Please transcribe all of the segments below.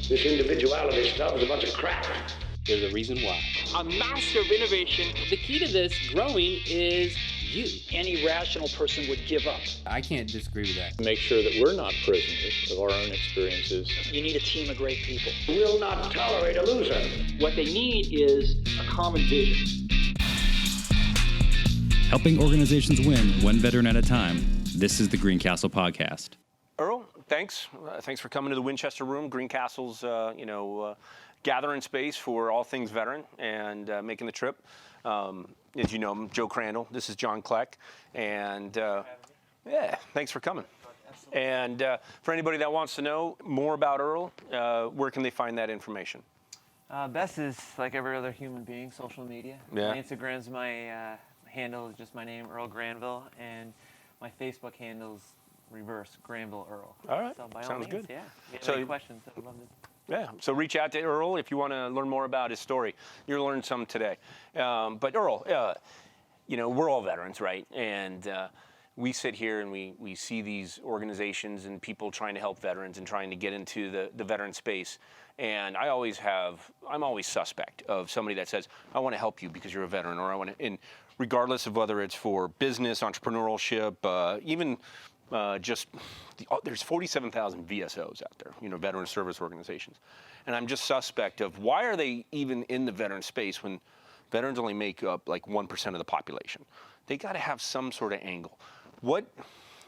This individuality stuff is a bunch of crap. There's a reason why. A master of innovation. The key to this growing is you. Any rational person would give up. I can't disagree with that. Make sure that we're not prisoners of our own experiences. You need a team of great people. Will not tolerate a loser. What they need is a common vision. Helping organizations win one veteran at a time. This is the Greencastle Podcast. Earl, thanks. Thanks for coming to the Winchester Room, Greencastle's, gathering space for all things veteran and making the trip. As you know, I'm Joe Crandall. This is John Kleck. And thanks for coming. Absolutely. And for anybody that wants to know more about Earl, where can they find that information? Best is like every other human being, social media. Yeah. My Instagram's my handle is just my name, Earl Granville, and my Facebook handle's reverse, Granville Earl. All right. So by all Sounds means, good. yeah. If you So have any questions, I'd love to. Yeah, so reach out to Earl if you want to learn more about his story. You'll learn some today. But Earl, we're all veterans, right? And we sit here and we see these organizations and people trying to help veterans and trying to get into the veteran space. And I'm always suspect of somebody that says, I want to help you because you're a veteran, or I want to, and regardless of whether it's for business, entrepreneurship, even there's 47,000 VSOs out there, veteran service organizations. And I'm just suspect of why are they even in the veteran space when veterans only make up like 1% of the population? They got to have some sort of angle.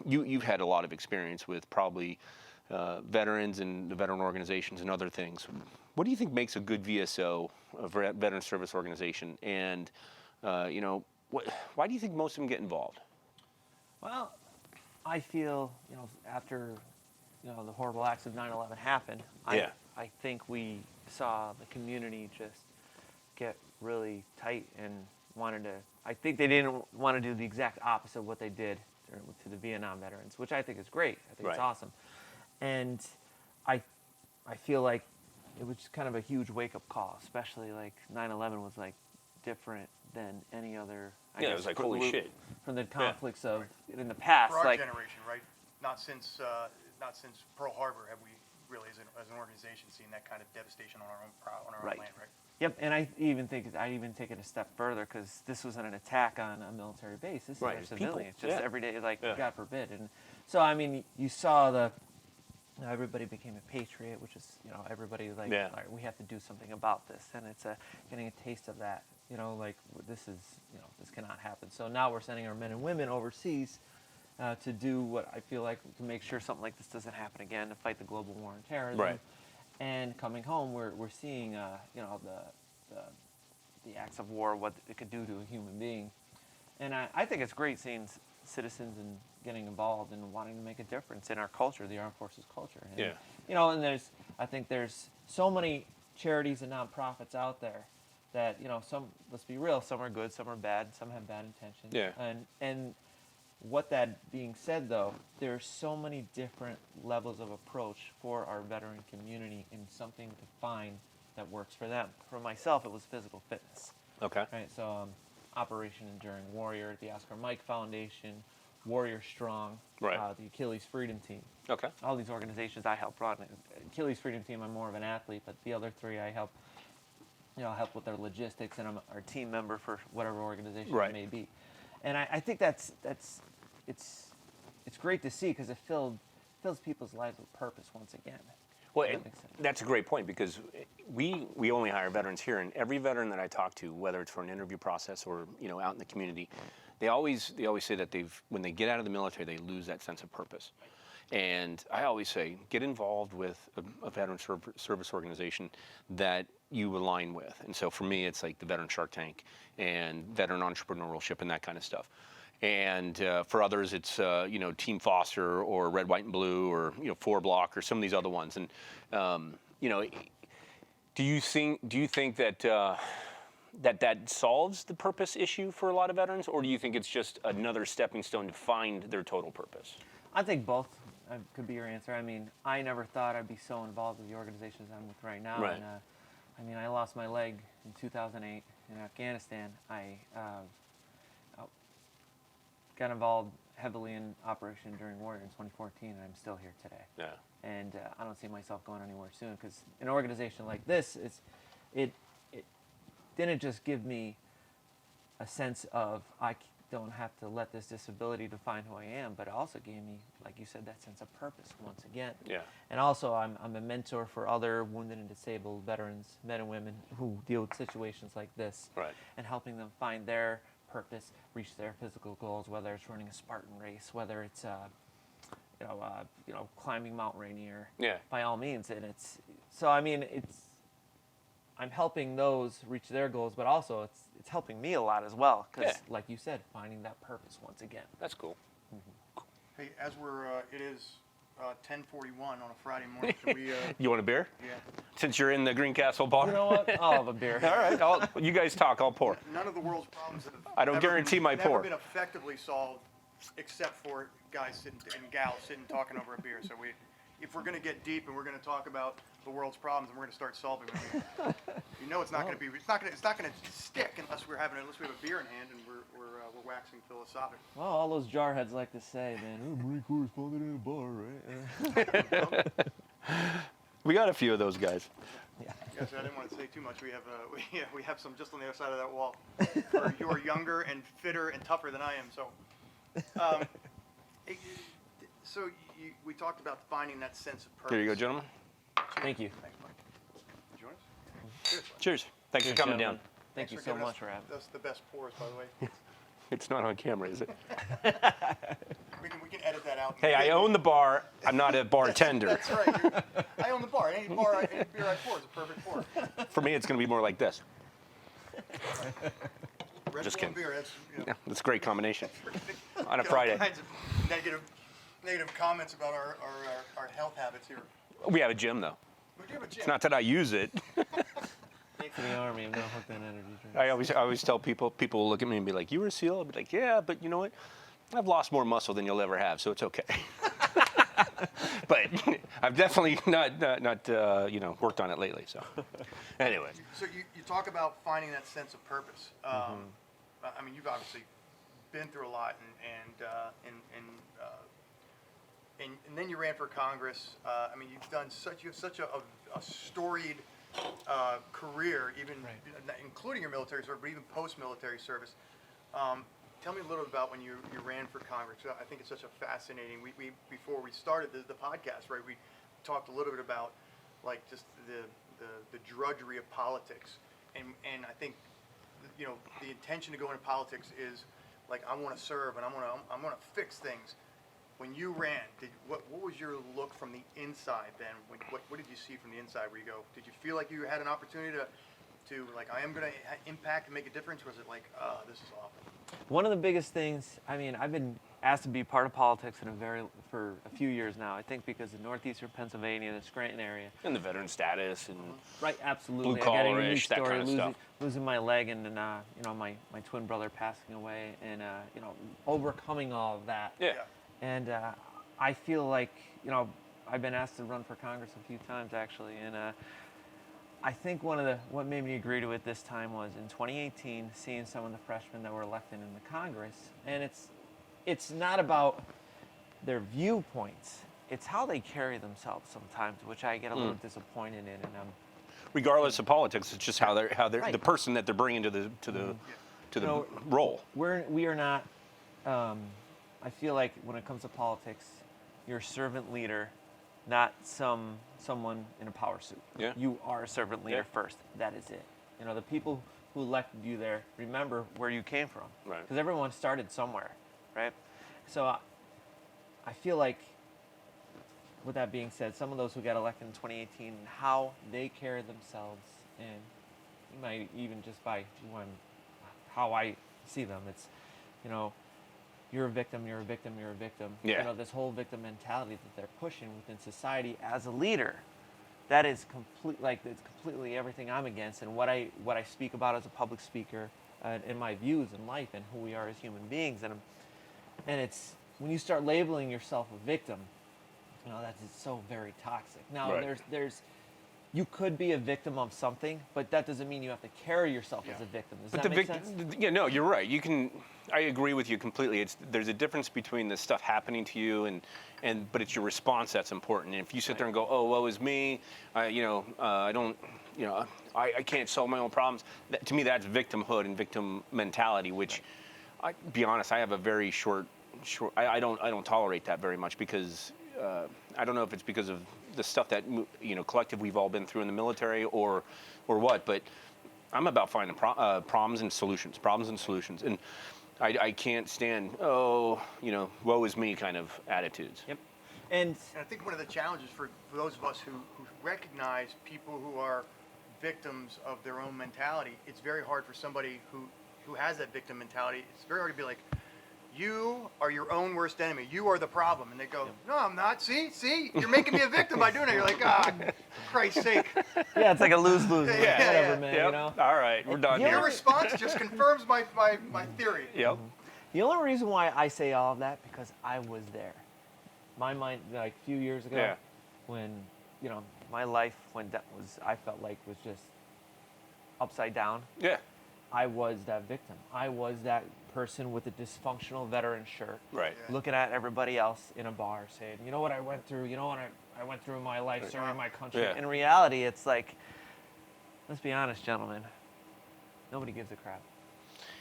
You've had a lot of experience with probably veterans and the veteran organizations and other things. What do you think makes a good VSO, a veteran service organization? And, why do you think most of them get involved? Well, I feel, after, the horrible acts of 9/11 happened, I think we saw the community just get really tight and I think they didn't want to do the exact opposite of what they did to the Vietnam veterans, which I think is great. I think it's awesome. And I feel like it was just kind of a huge wake-up call, especially like 9/11 was like different than any other. It was like, holy shit. From the conflicts of in the past. For our generation, right? Not since Pearl Harbor have we really, as an organization, seen that kind of devastation on our own land, right? Yep, and I even take it a step further because this wasn't an attack on a military base. This is civilians, just everyday, God forbid. And so, I mean, you saw everybody became a patriot, which is, everybody all right, we have to do something about this, and it's getting a taste of that. This cannot happen. So now we're sending our men and women overseas to do what I feel like to make sure something like this doesn't happen again, to fight the global war on terrorism. Right. And coming home, we're seeing, the acts of war, what it could do to a human being. And I think it's great seeing citizens and getting involved and wanting to make a difference in our culture, the armed forces culture. And, and I think there's so many charities and nonprofits out there that, some, let's be real, some are good, some are bad, some have bad intentions. Yeah. And what that being said, though, there's so many different levels of approach for our veteran community in something to find that works for them. For myself, it was physical fitness. Okay. Right. So, Operation Enduring Warrior, the Oscar Mike Foundation, Warrior Strong, the Achilles Freedom Team. Okay. All these organizations I help run. Achilles Freedom Team, I'm more of an athlete, but the other three I help. Help with their logistics, and I'm our team member for whatever organization it may be. And I think it's great to see because it fills people's lives with purpose once again. Well, that's a great point because we only hire veterans here, and every veteran that I talk to, whether it's for an interview process or out in the community, they always say that when they get out of the military, they lose that sense of purpose. And I always say, get involved with a veteran service organization that you align with. And so for me, it's like the Veteran Shark Tank and veteran entrepreneurship and that kind of stuff. And for others, it's Team Foster or Red, White, and Blue or 4 Block or some of these other ones. And do you think that that solves the purpose issue for a lot of veterans, or do you think it's just another stepping stone to find their total purpose? I think both could be your answer. I mean, I never thought I'd be so involved with the organizations I'm with right now. Right. And, I lost my leg in 2008 in Afghanistan. I got involved heavily in Operation Enduring Warrior in 2014, and I'm still here today. Yeah. and I don't see myself going anywhere soon. Because an organization like this, it didn't just give me a sense of don't have to let this disability define who I am, but it also gave me, like you said, that sense of purpose once again. Yeah. And also, I'm a mentor for other wounded and disabled veterans, men and women who deal with situations like this, Right. and helping them find their purpose, reach their physical goals, whether it's running a Spartan race, whether it's climbing Mount Rainier. Yeah. By all means, and I'm helping those reach their goals, but also it's helping me a lot as well, because like you said, finding that purpose once again. That's cool. Hey, as it is 10:41 on a Friday morning, can we, You want a beer? yeah. Since you're in the Greencastle bar? You know what? I'll have a beer. All right, you guys talk, I'll pour. None of the world's problems have I don't guarantee my pour. never been effectively solved, except for guys sitting and gals sitting talking over a beer. So if we're going to get deep and we're going to talk about the world's problems and we're going to start solving them, you know it's not going to stick unless we have a beer in hand and we're waxing philosophic. Well, all those jarheads like to say, man, Marine Corps is funded in a bar, right? We got a few of those guys. Yes, I didn't want to say too much. We have some just on the other side of that wall. You are younger and fitter and tougher than I am. So, we talked about finding that sense of purpose. Here you go, gentlemen. Thank you. Thanks, Mike. Join us? Cheers. Cheers. Thanks for coming down. Thank you Thanks so giving us- much for having me. That's the best pours, by the way. It's not on camera, is it? We can edit that out. Hey, I own the bar. I'm not a bartender. That's right. I own the bar. Any beer I pour is a perfect pour. For me, it's going to be more like this. Red Just Bull kidding. and beer. That's Yeah, that's a great combination. On a Got all Friday. kinds of negative comments about our health habits here. We have a gym, though. We do have a gym. It's not that I use it. Thanks to the Army, I'm not hooked on energy drinks. I always tell people will look at me and be like, "You were a SEAL?" I'll be like, "Yeah, but you know what? I've lost more muscle than you'll ever have, so it's okay." But I've definitely not worked on it lately. So anyway, So you talk about finding that sense of purpose. I mean, you've obviously been through a lot, and then you ran for Congress. I mean, you have such a storied career, even including your military service, but even post-military service. Tell me a little about when you ran for Congress. I think it's such a fascinating. We before we started the podcast, right? We talked a little bit about like just the drudgery of politics, and I think the intention to go into politics is like I want to serve and I'm gonna fix things. When you ran, what was your look from the inside then? What did you see from the inside where you go? Did you feel like you had an opportunity to like I am going to impact and make a difference? Or was it like, this is awful? One of the biggest things, I mean, I've been asked to be part of politics for a few years now. I think because of northeastern Pennsylvania, the Scranton area. and the veteran status and Right, absolutely. Blue I got a unique collar-ish, that story, kind of stuff. losing my leg and then, my twin brother passing away and, overcoming all of that. yeah. And I feel like, I've been asked to run for Congress a few times actually, and I think what made me agree to it this time was in 2018, seeing some of the freshmen that were elected in the Congress, and it's not about their viewpoints, it's how they carry themselves sometimes, which I get a little disappointed in, and Regardless of politics, it's just how they're Right. the person that they're bringing to the role. we are not. I feel like when it comes to politics, you're a servant leader, not someone in a power suit. Yeah. You are a servant leader Yeah. first. That is it. The people who elected you there remember where you came from. Right. Because everyone started somewhere, right? So I feel like, with that being said, some of those who got elected in 2018, how they carry themselves, and you might even just by how I see them, it's, you're a victim, you're a victim, you're a victim. Yeah. This whole victim mentality that they're pushing within society as a leader, that is it's completely everything I'm against, and what I speak about as a public speaker, and my views in life and who we are as human beings, and it's when you start labeling yourself a victim, that's so very toxic. Now Right. there's you could be a victim of something, but that doesn't mean you have to carry yourself as a victim. Does that make sense? Yeah, no, you're right. I agree with you completely. There's a difference between the stuff happening to you but it's your response that's important. And if you sit there and go, oh, woe is me, I don't, I can't solve my own problems. To me, that's victimhood and victim mentality, which, be honest, I have a very short. I don't tolerate that very much because I don't know if it's because of the stuff that collective we've all been through in the military or what, but I'm about finding problems and solutions, and I can't stand woe is me kind of attitudes. Yep. And I think one of the challenges for those of us who recognize people who are victims of their own mentality, it's very hard for somebody who has that victim mentality. It's very hard to be like, you are your own worst enemy. You are the problem. And they go, no, I'm not. See, you're making me a victim by doing it. You're like, for Christ's sake. yeah, it's like a lose-lose. Yeah, whatever, man. Yep. All right, we're done Your here. response just confirms my theory. Yep. The only reason why I say all of that because I was there. My mind, like a few years ago, when my life I felt like was just upside down. Yeah. I was that victim. I was that person with a dysfunctional veteran shirt, Right. looking at everybody else in a bar, saying, "You know what I went through? You know what I went through in my life serving my country." Yeah. In reality, it's like, let's be honest, gentlemen. Nobody gives a crap.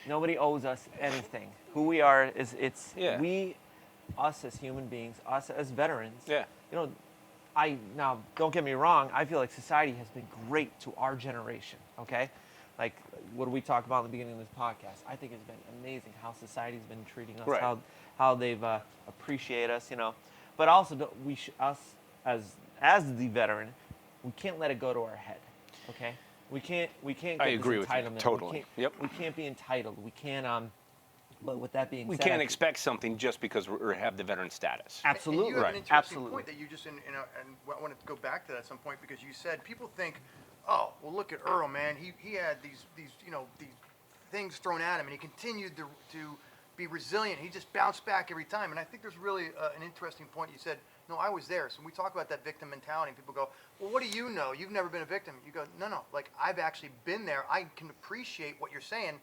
Nobody owes us anything. Who we are is us as human beings, us as veterans. Yeah. Now don't get me wrong. I feel like society has been great to our generation. Okay. Like what we talked about in the beginning of this podcast, I think it's been amazing how society's been treating us, Right. how they've appreciate us, But also, us as the veteran, we can't let it go to our head, okay? We can't. Get I agree this with you entitlement. totally. We can't be entitled. We can't. But with that being We said, can't expect something just because we have the veteran status. Absolutely. And you have an Right. interesting Absolutely. point that you just, and I want to go back to that at some point because you said people think, oh, well, look at Earl, man. He had these things thrown at him, and he continued to be resilient. He just bounced back every time. And I think there's really an interesting point. You said, no, I was there. So when we talk about that victim mentality, and people go, well, what do you know? You've never been a victim. You go, no. Like, I've actually been there. I can appreciate what you're saying,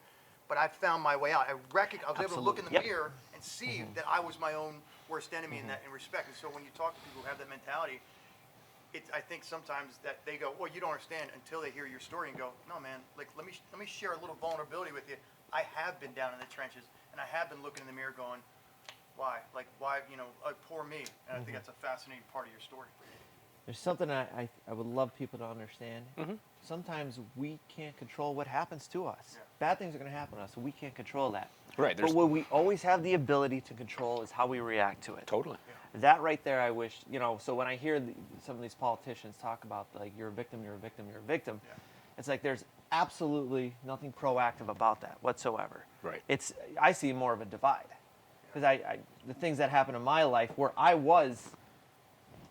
but I've found my way out. I was able to look in the mirror and see that I was my own worst enemy in respect. And so when you talk to people who have that mentality, I think sometimes that they go, well, you don't understand until they hear your story and go, no, man, like let me share a little vulnerability with you. I have been down in the trenches and I have been looking in the mirror going, why? Like why, poor me. And I think that's a fascinating part of your story. There's something I would love people to understand. Sometimes we can't control what happens to us. Yeah. Bad things are going to happen to us, so we can't control that. Right. But what we always have the ability to control is how we react to it. Totally. That right there, I wish, so when I hear some of these politicians talk about, like, you're a victim, it's like there's absolutely nothing proactive about that whatsoever. Right. I see more of a divide. Because the things that happened in my life where I was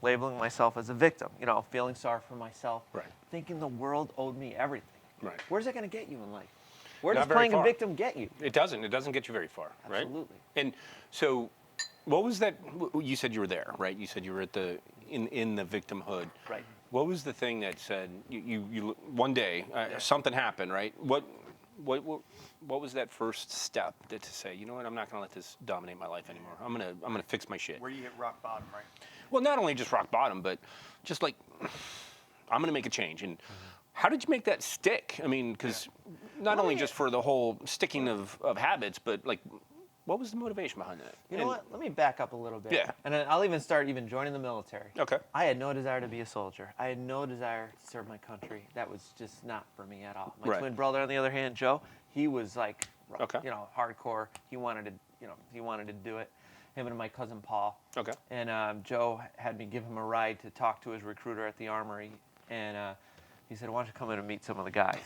labeling myself as a victim, feeling sorry for myself, Right. thinking the world owed me everything. Right. Where's that going to get you in life? Where Not does very playing far. a victim get you? It doesn't get you very far, right? Absolutely. And so, what was that? You said you were there, right? You said you were at in the victimhood. Right. What was the thing that said you one day something happened, right? What was that first step to say, you know what, I'm not going to let this dominate my life anymore. I'm gonna fix my shit. Where you hit rock bottom, right? Well, not only just rock bottom, but just like I'm gonna make a change. And how did you make that stick? I mean, because not only just for the whole sticking of habits, but like, what was the motivation behind that? You know what? Let me back up a little bit. Yeah. And then I'll even start joining the military. Okay. I had no desire to be a soldier. I had no desire to serve my country. That was just not for me at all. My Right. twin brother, on the other hand, Joe, he was like, Okay. hardcore. He wanted to do it. Him and my cousin Paul. Okay. And Joe had me give him a ride to talk to his recruiter at the armory. And he said, why don't you come in and meet some of the guys?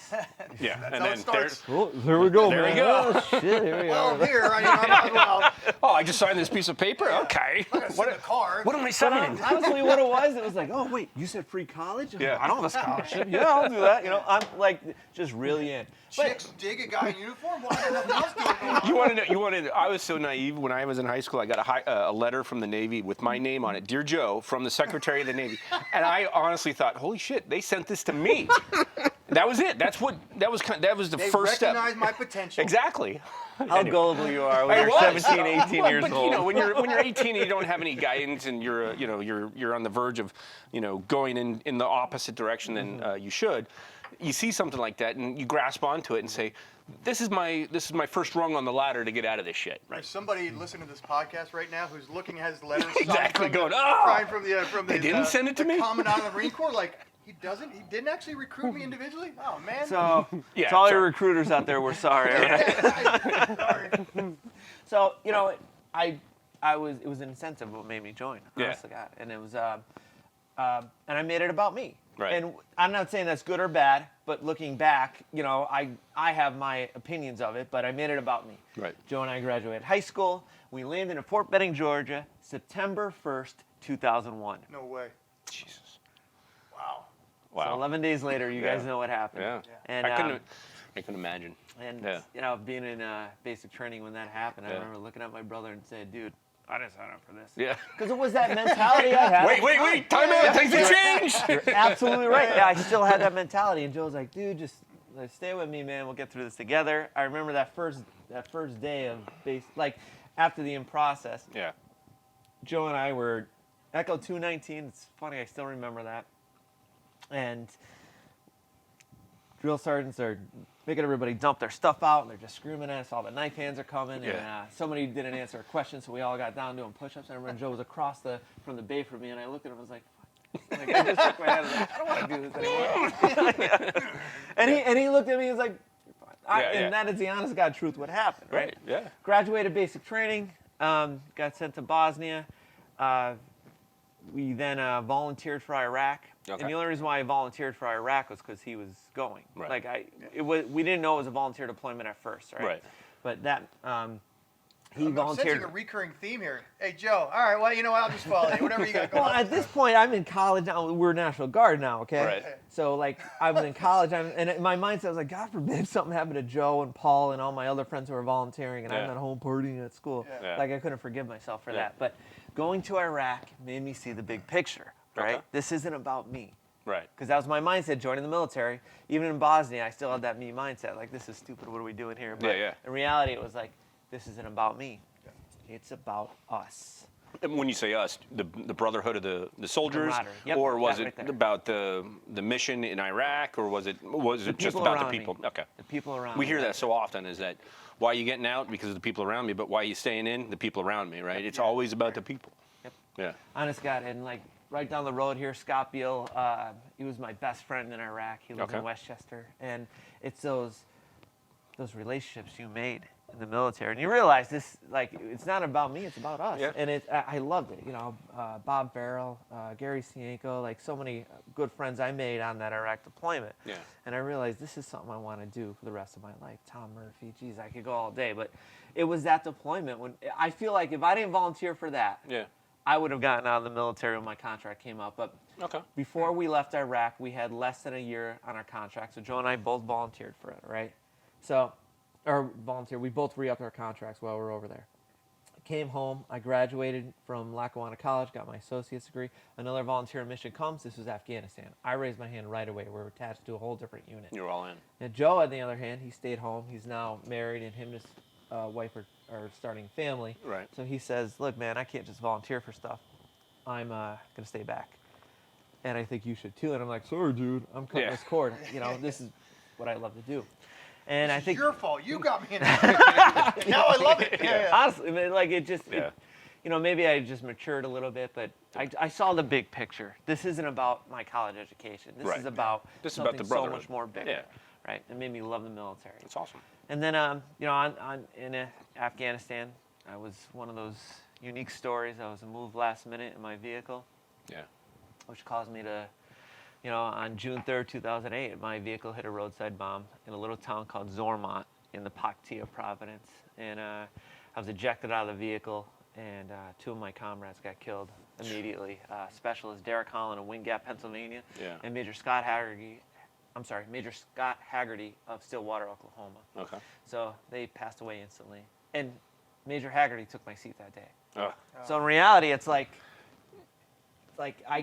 Yeah, That's and how it then starts. Well, there we go, There man. we go. Oh, shit, here we Well, are. here, I'm well. oh, I just signed this piece of paper. Okay. I'm gonna send a card. What am I signing? Honestly, what it was like, oh, wait, you said free college? Yeah. I don't have a scholarship. Yeah, I'll do that. You know, I'm like, just really in. Chicks dig a guy in uniform. Why got nothing else going on? You want to know? You wanted? I was so naive when I was in high school. I got a letter from the Navy with my name on it, "Dear Joe," from the Secretary of the Navy, and I honestly thought, "Holy shit, they sent this to me." That was it. That was the They first step. recognize my potential. Exactly. How gullible you are when I you're was. 17, 18 Well, years but, old. you know, when you're 18 and you don't have any guidance and you're on the verge of, going in the opposite direction than you should, you see something like that and you grasp onto it and say, this is my first rung on the ladder to get out of this shit. Right. There's somebody listening to this podcast right now who's looking at his letters. Exactly, going, crying from the they didn't send it to the me? Commandant of the Marine Corps, like, he didn't actually recruit me individually? Oh, man. So, Yeah, to all sorry. your recruiters out there, we're sorry. All right? Sorry. So, it was an incentive what made me join, honest to God. And it was, and I made it about me. Right. And I'm not saying that's good or bad, but looking back, I have my opinions of it, but I made it about me. Right. Joe and I graduated high school. We landed in Fort Benning, Georgia, September 1st, 2001. No way. Jesus. Wow. Wow. So 11 days later, you guys know what happened. Yeah. And, I couldn't imagine. And, Yeah. being in basic training when that happened, I Yeah. remember looking at my brother and saying, dude, I didn't sign up for this. Yeah. Because it was that mentality I had. Wait! Time out. Things have changed. You're absolutely right. Yeah, I still had that mentality. And Joe's like, dude, just stay with me, man. We'll get through this together. I remember that first day of after the in-process, Yeah. Joe and I were Echo 219. It's funny, I still remember that. And drill sergeants are making everybody dump their stuff out, and they're just screaming at us. All the knife hands are coming, and somebody didn't answer a question, so we all got down doing push-ups. I remember Joe was across from the bay from me, and I looked at him and was like, fuck. Like, I just shook my head. I was like, I don't want to do this anymore. and he looked at me and was like, you're fine. And that is the honest God truth what happened, right? Yeah. Graduated basic training, got sent to Bosnia. We then volunteered for Iraq. Okay. And the only reason why I volunteered for Iraq was because he was going. Right. We didn't know it was a volunteer deployment at first, right? Right. But that he I'm volunteered. sensing a recurring theme here. Hey, Joe, all right, well, you know what? I'll just follow you. Whatever you got going Well, on. at this point, I'm in college now. We're National Guard now, okay? Right. So, I was in college, and in my mindset, I was like, God forbid something happened to Joe and Paul and all my other friends who were volunteering, and I'm at home partying at school. Yeah. I couldn't forgive myself for that. But going to Iraq made me see the big picture, right? Okay. This isn't about me. Right. Because that was my mindset joining the military. Even in Bosnia, I still had that me mindset. Like, this is stupid. What are we doing here? But in reality, it was like, this isn't about me. It's about us. And when you say us, the brotherhood of the soldiers, Camaraderie. Yep, or was that it right there. about the mission in Iraq, or was it just people about the around me. people? Okay. The people around We me. hear that so often. Is that why you getting out? Because of the people around me. But why you staying in? The people around me, right? It's always about the people. Yep. Yeah. Honest God, and right down the road here, Scott Beal, he was my best friend in Iraq. He lives in Westchester, and it's those relationships you made in the military, and you realize this, it's not about me, it's about us. Yeah. And I loved it. Bob Farrell, Gary Cienko, so many good friends I made on that Iraq deployment. Yeah. And I realized this is something I want to do for the rest of my life. Tom Murphy, geez, I could go all day, but it was that deployment when I feel like if I didn't volunteer for that, I would have gotten out of the military when my contract came up. But before we left Iraq, we had less than a year on our contract. So Joe and I both volunteered for it, right? We both re-upped our contracts while we were over there. I came home. I graduated from Lackawanna College, got my associate's degree. Another volunteer mission comes. This was Afghanistan. I raised my hand right away. We're attached to a whole different unit. You're all in. Now, Joe, on the other hand, he stayed home. He's now married, and him and his wife are starting a family. Right. So he says, look, man, I can't just volunteer for stuff. I'm going to stay back. And I think you should too. And I'm like, sorry, dude, I'm cutting this cord. This is what I love to do. And I think your fault. You got me in it. Now I love it. Honestly, it just, maybe I just matured a little bit, but I saw the big picture. This isn't about my college education. This is about something so much more bigger. Right? It made me love the military. That's awesome. And then, in Afghanistan, I was one of those unique stories. I was moved last minute in my vehicle. Yeah. Which caused me to You know, on June 3rd, 2008, my vehicle hit a roadside bomb in a little town called Zormont in the Paktia province. And I was ejected out of the vehicle, and 2 of my comrades got killed immediately. Specialist Derek Holland of Wind Gap, Pennsylvania, and Major Scott Haggerty of Stillwater, Oklahoma. Okay. So they passed away instantly. And Major Haggerty took my seat that day. Oh. So in reality, it's like I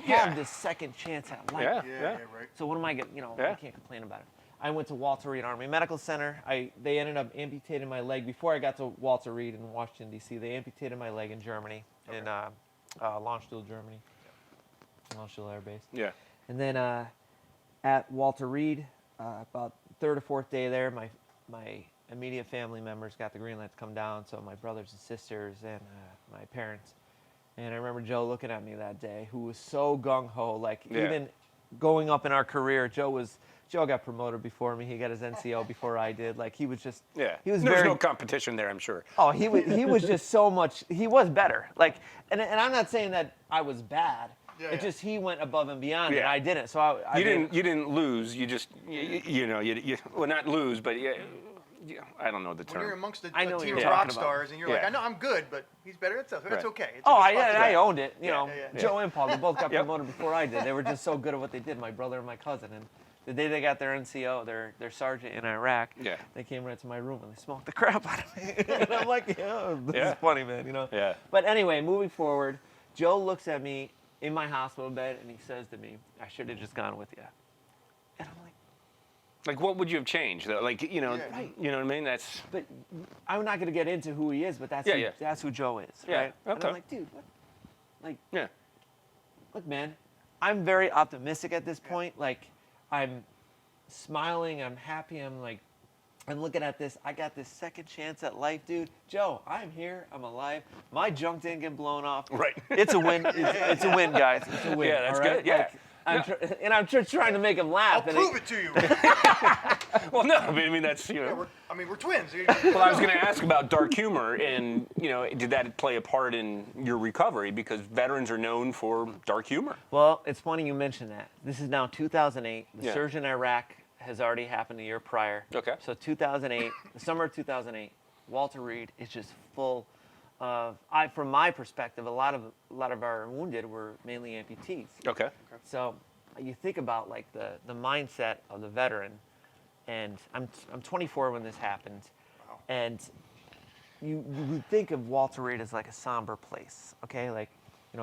have this second chance at life. Yeah. Right. So what am I getting? I can't complain about it. I went to Walter Reed Army Medical Center. They ended up amputating my leg before I got to Walter Reed in Washington D.C. They amputated my leg in Germany, in Landstuhl, Germany, Landstuhl Air Base. Yeah. And then at Walter Reed, about third or fourth day there, my immediate family members got the green light to come down. So my brothers and sisters and my parents. And I remember Joe looking at me that day, who was so gung-ho. Like, even going up in our career, Joe got promoted before me. He got his NCO before I did. Like, he was just... Yeah. He was There's no competition there, I'm sure. Oh, he was just so much... He was better. Like, and I'm not saying that I was bad. It's just he went above and beyond, and I didn't. So you didn't lose. You just, well, not lose, but I don't know the term. When you're amongst a I know team what of you're rock talking about. stars, and you're like, I know I'm good, but he's better. That's okay. It's I owned it. You know, yeah. Joe and Paul, they both got promoted before I did. They were just so good at what they did, my brother and my cousin. And the day they got their NCO, their sergeant in Iraq, they came right to my room and they smoked the crap out of me. And I'm like, this is funny, man, Yeah. But anyway, moving forward, Joe looks at me in my hospital bed and he says to me, I should have just gone with you. And I'm like, what would you have changed though? Like, you know what I mean? That's. But I'm not going to get into who he is, but that's who Joe is, right? Okay. And I'm like, dude, what? Like, look, man, I'm very optimistic at this point. Like, I'm smiling, I'm happy, I'm looking at this. I got this second chance at life, dude. Joe, I'm here, I'm alive. My junk didn't get blown off. Right. It's a win. It's a win, guys. It's a win. Yeah, that's all right? good. Yeah. I'm just trying to make him laugh. I'll prove it to you. Well, no, I mean that's We're twins. Well, I was going to ask about dark humor, and did that play a part in your recovery? Because veterans are known for dark humor. Well, it's funny you mentioned that. This is now 2008. The surge in Iraq has already happened a year prior. Okay. So 2008, the summer of 2008, Walter Reed is just full of. From my perspective, a lot of our wounded were mainly amputees. Okay. So you think about like the mindset of the veteran, and I'm 24 when this happened, and you think of Walter Reed as like a somber place, okay? Like,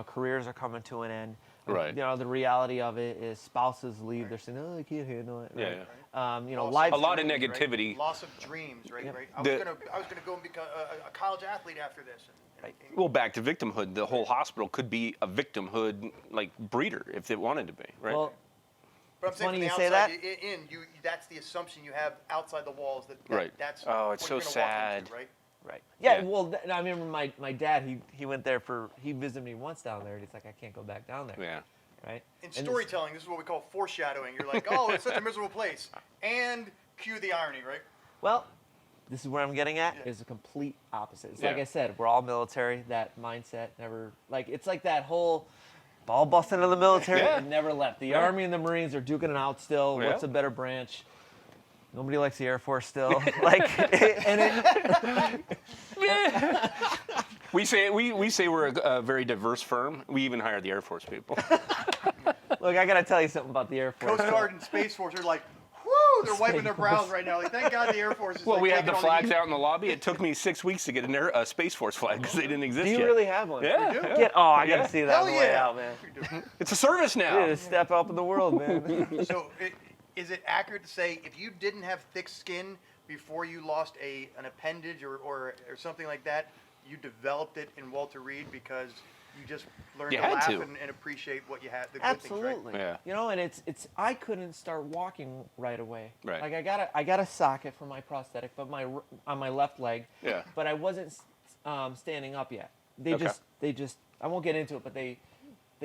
careers are coming to an end. Right. The reality of it is spouses leave. They're saying, "Oh, I can't handle it." Right? A lot of negativity. Right? Loss of dreams, right? Yep. Right. I was gonna go and become a college athlete after this. Well, back to victimhood. The whole hospital could be a victimhood like breeder if it wanted to be, right? Well, but I'm saying funny from the you outside say that. that's the assumption you have outside the walls that Right. That's Oh, it's what so you're gonna sad. walk into, right? Right. Yeah. Yeah. Well, I remember my dad. He went there he visited me once down there. And he's like, I can't go back down there. Yeah. Right. In storytelling, this is what we call foreshadowing. You're like, oh, it's such a miserable place, and cue the irony, right? Well, this is where I'm getting at. Is the complete opposite. It's like I said, we're all military. That mindset never it's like that whole ball busting of the military. It never left. The Army and the Marines are duking it out still. Yeah. What's a better branch? Nobody likes the Air Force still. We say we're a very diverse firm. We even hire the Air Force people. Look, I gotta tell you something about the Air Force. Coast Guard and Space Force are like, whoo, they're wiping their brows right now. Like, thank God the Air Force is Well, like, we have the taking all flags out in the lobby. It took me 6 weeks to get a Space Force flag because they didn't exist Do yet. you really have one? Yeah. I gotta see that Hell on the way yeah. out, man. It's a service now. Yeah, step up in the world, man. So, is it accurate to say if you didn't have thick skin before you lost an appendage or something like that, you developed it in Walter Reed because you just learned to laugh and appreciate what you had, the good things, right? Absolutely. Yeah. And it's I couldn't start walking right away. Right. Like I got a socket for my prosthetic, but on my left leg. Yeah. But I wasn't standing up yet. They just I won't get into it, but they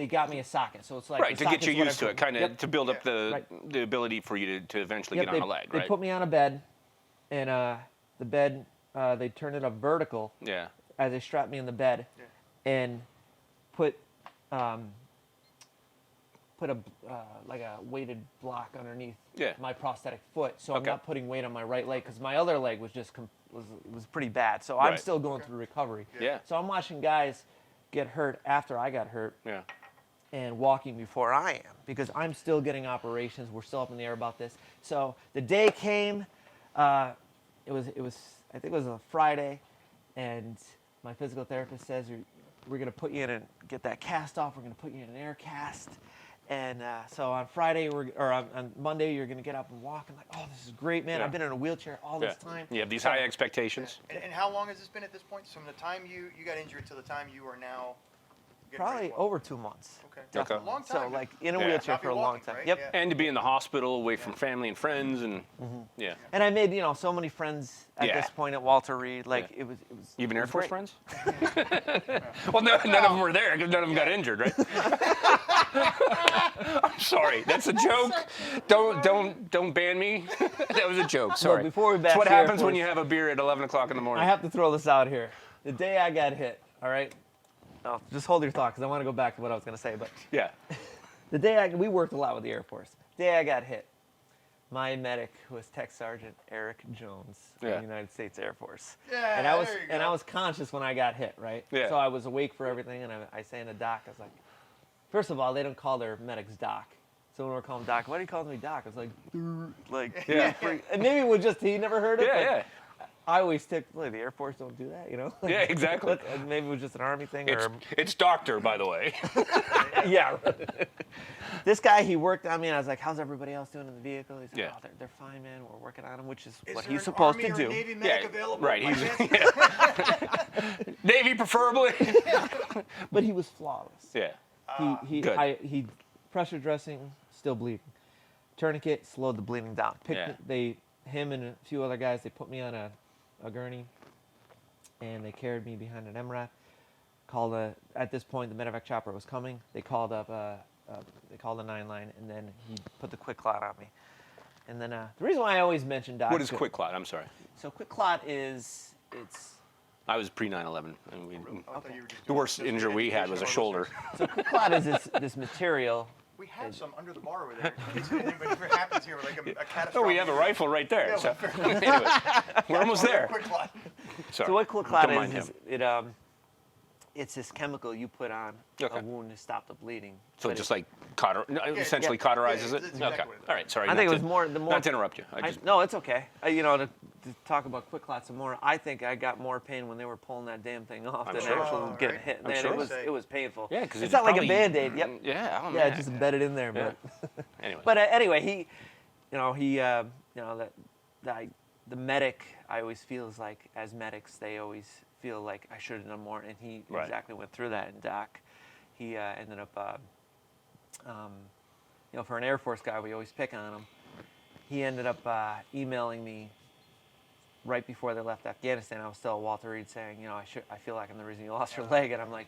got me a socket. So it's like Right, to get you used to it, kind of Yep. to build up the Right. ability for you to eventually Yep, get on a leg, They right? put me on a bed, and the bed they turned it up vertical. Yeah. As they strapped me in the bed, and put put a like a weighted block underneath Yeah. my prosthetic foot, so I'm Okay. not putting weight on my right leg because my other leg was just was pretty bad. So I'm Right. still going through recovery. Yeah. So I'm watching guys get hurt after I got hurt Yeah. and walking before I am because I'm still getting operations. We're still up in the air about this. So the day came. It was I think it was a Friday, and my physical therapist says we're going to put you in and get that cast off. We're going to put you in an air cast. And so on Friday on Monday, you're going to get up and walk. I'm like, oh, this is great, man. Yeah. I've been in a wheelchair all this time. You have these high expectations. And how long has this been at this point? So from the time you got injured to the time you are now getting ready Probably to walk? over 2 months. Okay. Definitely. A long So time. like in a Yeah. wheelchair Not be for a long walking, time. right? Yep. Yeah. And to be in the hospital, away from family and friends, and yeah. And I made so many friends at Yeah. this point at Walter Reed. Like Yeah. it was. You have an it Air was Force great. friends? Well, none of them were there because none of them got injured, right? I'm sorry, that's a joke. Don't ban me. That was a joke. Sorry. before we That's bash what the Air happens when Force- you have a beer at 11 o'clock in the morning. I have to throw this out here. The day I got hit, all right? Oh, just hold your thought because I want to go back to what I was going to say. But Yeah. the day we worked a lot with the Air Force. The day I got hit, my medic was Tech Sergeant Eric Jones of Yeah. the United States Air Force. Yeah, and I was there you and go. I was conscious when I got hit, right? Yeah. So I was awake for everything, and I say in the doc, I was like, first of all, they don't call their medics doc. So when we're calling doc, why do you call me doc? I was like, Yeah. and maybe it was just he never heard it. Yeah, but yeah. I always took, the Air Force don't do that, Like, Yeah, exactly. look, maybe it was just an Army thing. It's doctor, by the way. Yeah. This guy, he worked on me, and I was like, how's everybody else doing in the vehicle? He's like, Yeah. oh, they're fine, man. We're working on them, which is Is what there he's an supposed Army to or do. Navy medic available? right. by He's chance? Navy preferably. But he was flawless. Yeah. He Good. pressure dressing, still bleeding. Tourniquet slowed the bleeding down. Him and a few other guys, they put me on a gurney, and they carried me behind an MRAP. At this point, the medevac chopper was coming. They called up, they called the 9 line, and then he put the quick clot on me. And then the reason why I always mention doc. What is quick clot? I'm sorry. So quick clot it's I was pre 9/11. I thought you were just The worst doing injury we had was a educational shoulder. so quick clot is this material. We have some under the bar over there. In case anybody ever happens here, like a catastrophic. Oh, we have a rifle right there. Yeah, So well, anyway, we're almost there. Quick clot. Sorry. So what quick clot Don't mind is him. it's this chemical you put on Okay. a wound to stop the bleeding. So But it just like essentially yeah. cauterizes Yeah, it. that's exactly Okay. what it is. All right. Sorry. I think it not was to- more. Not to interrupt you. No, it's okay. To talk about quick clots some more, I think I got more pain when they were pulling that damn thing off I'm than sure. actually Oh, getting right. hit. I'm Man, sure. it was painful. Yeah, because it's not like a Band-Aid. Yep. Yeah. Oh, Yeah, man. it's just embedded in there. Yeah. But Anyway. but anyway, the medic, I always feel is like, as medics, they always feel like I should have done more, and he Right. exactly went through that in Doc. He ended up, for an Air Force guy, we always pick on him. He ended up emailing me right before they left Afghanistan. I was still at Walter Reed saying, I feel like I'm the reason you lost your leg, and I'm like,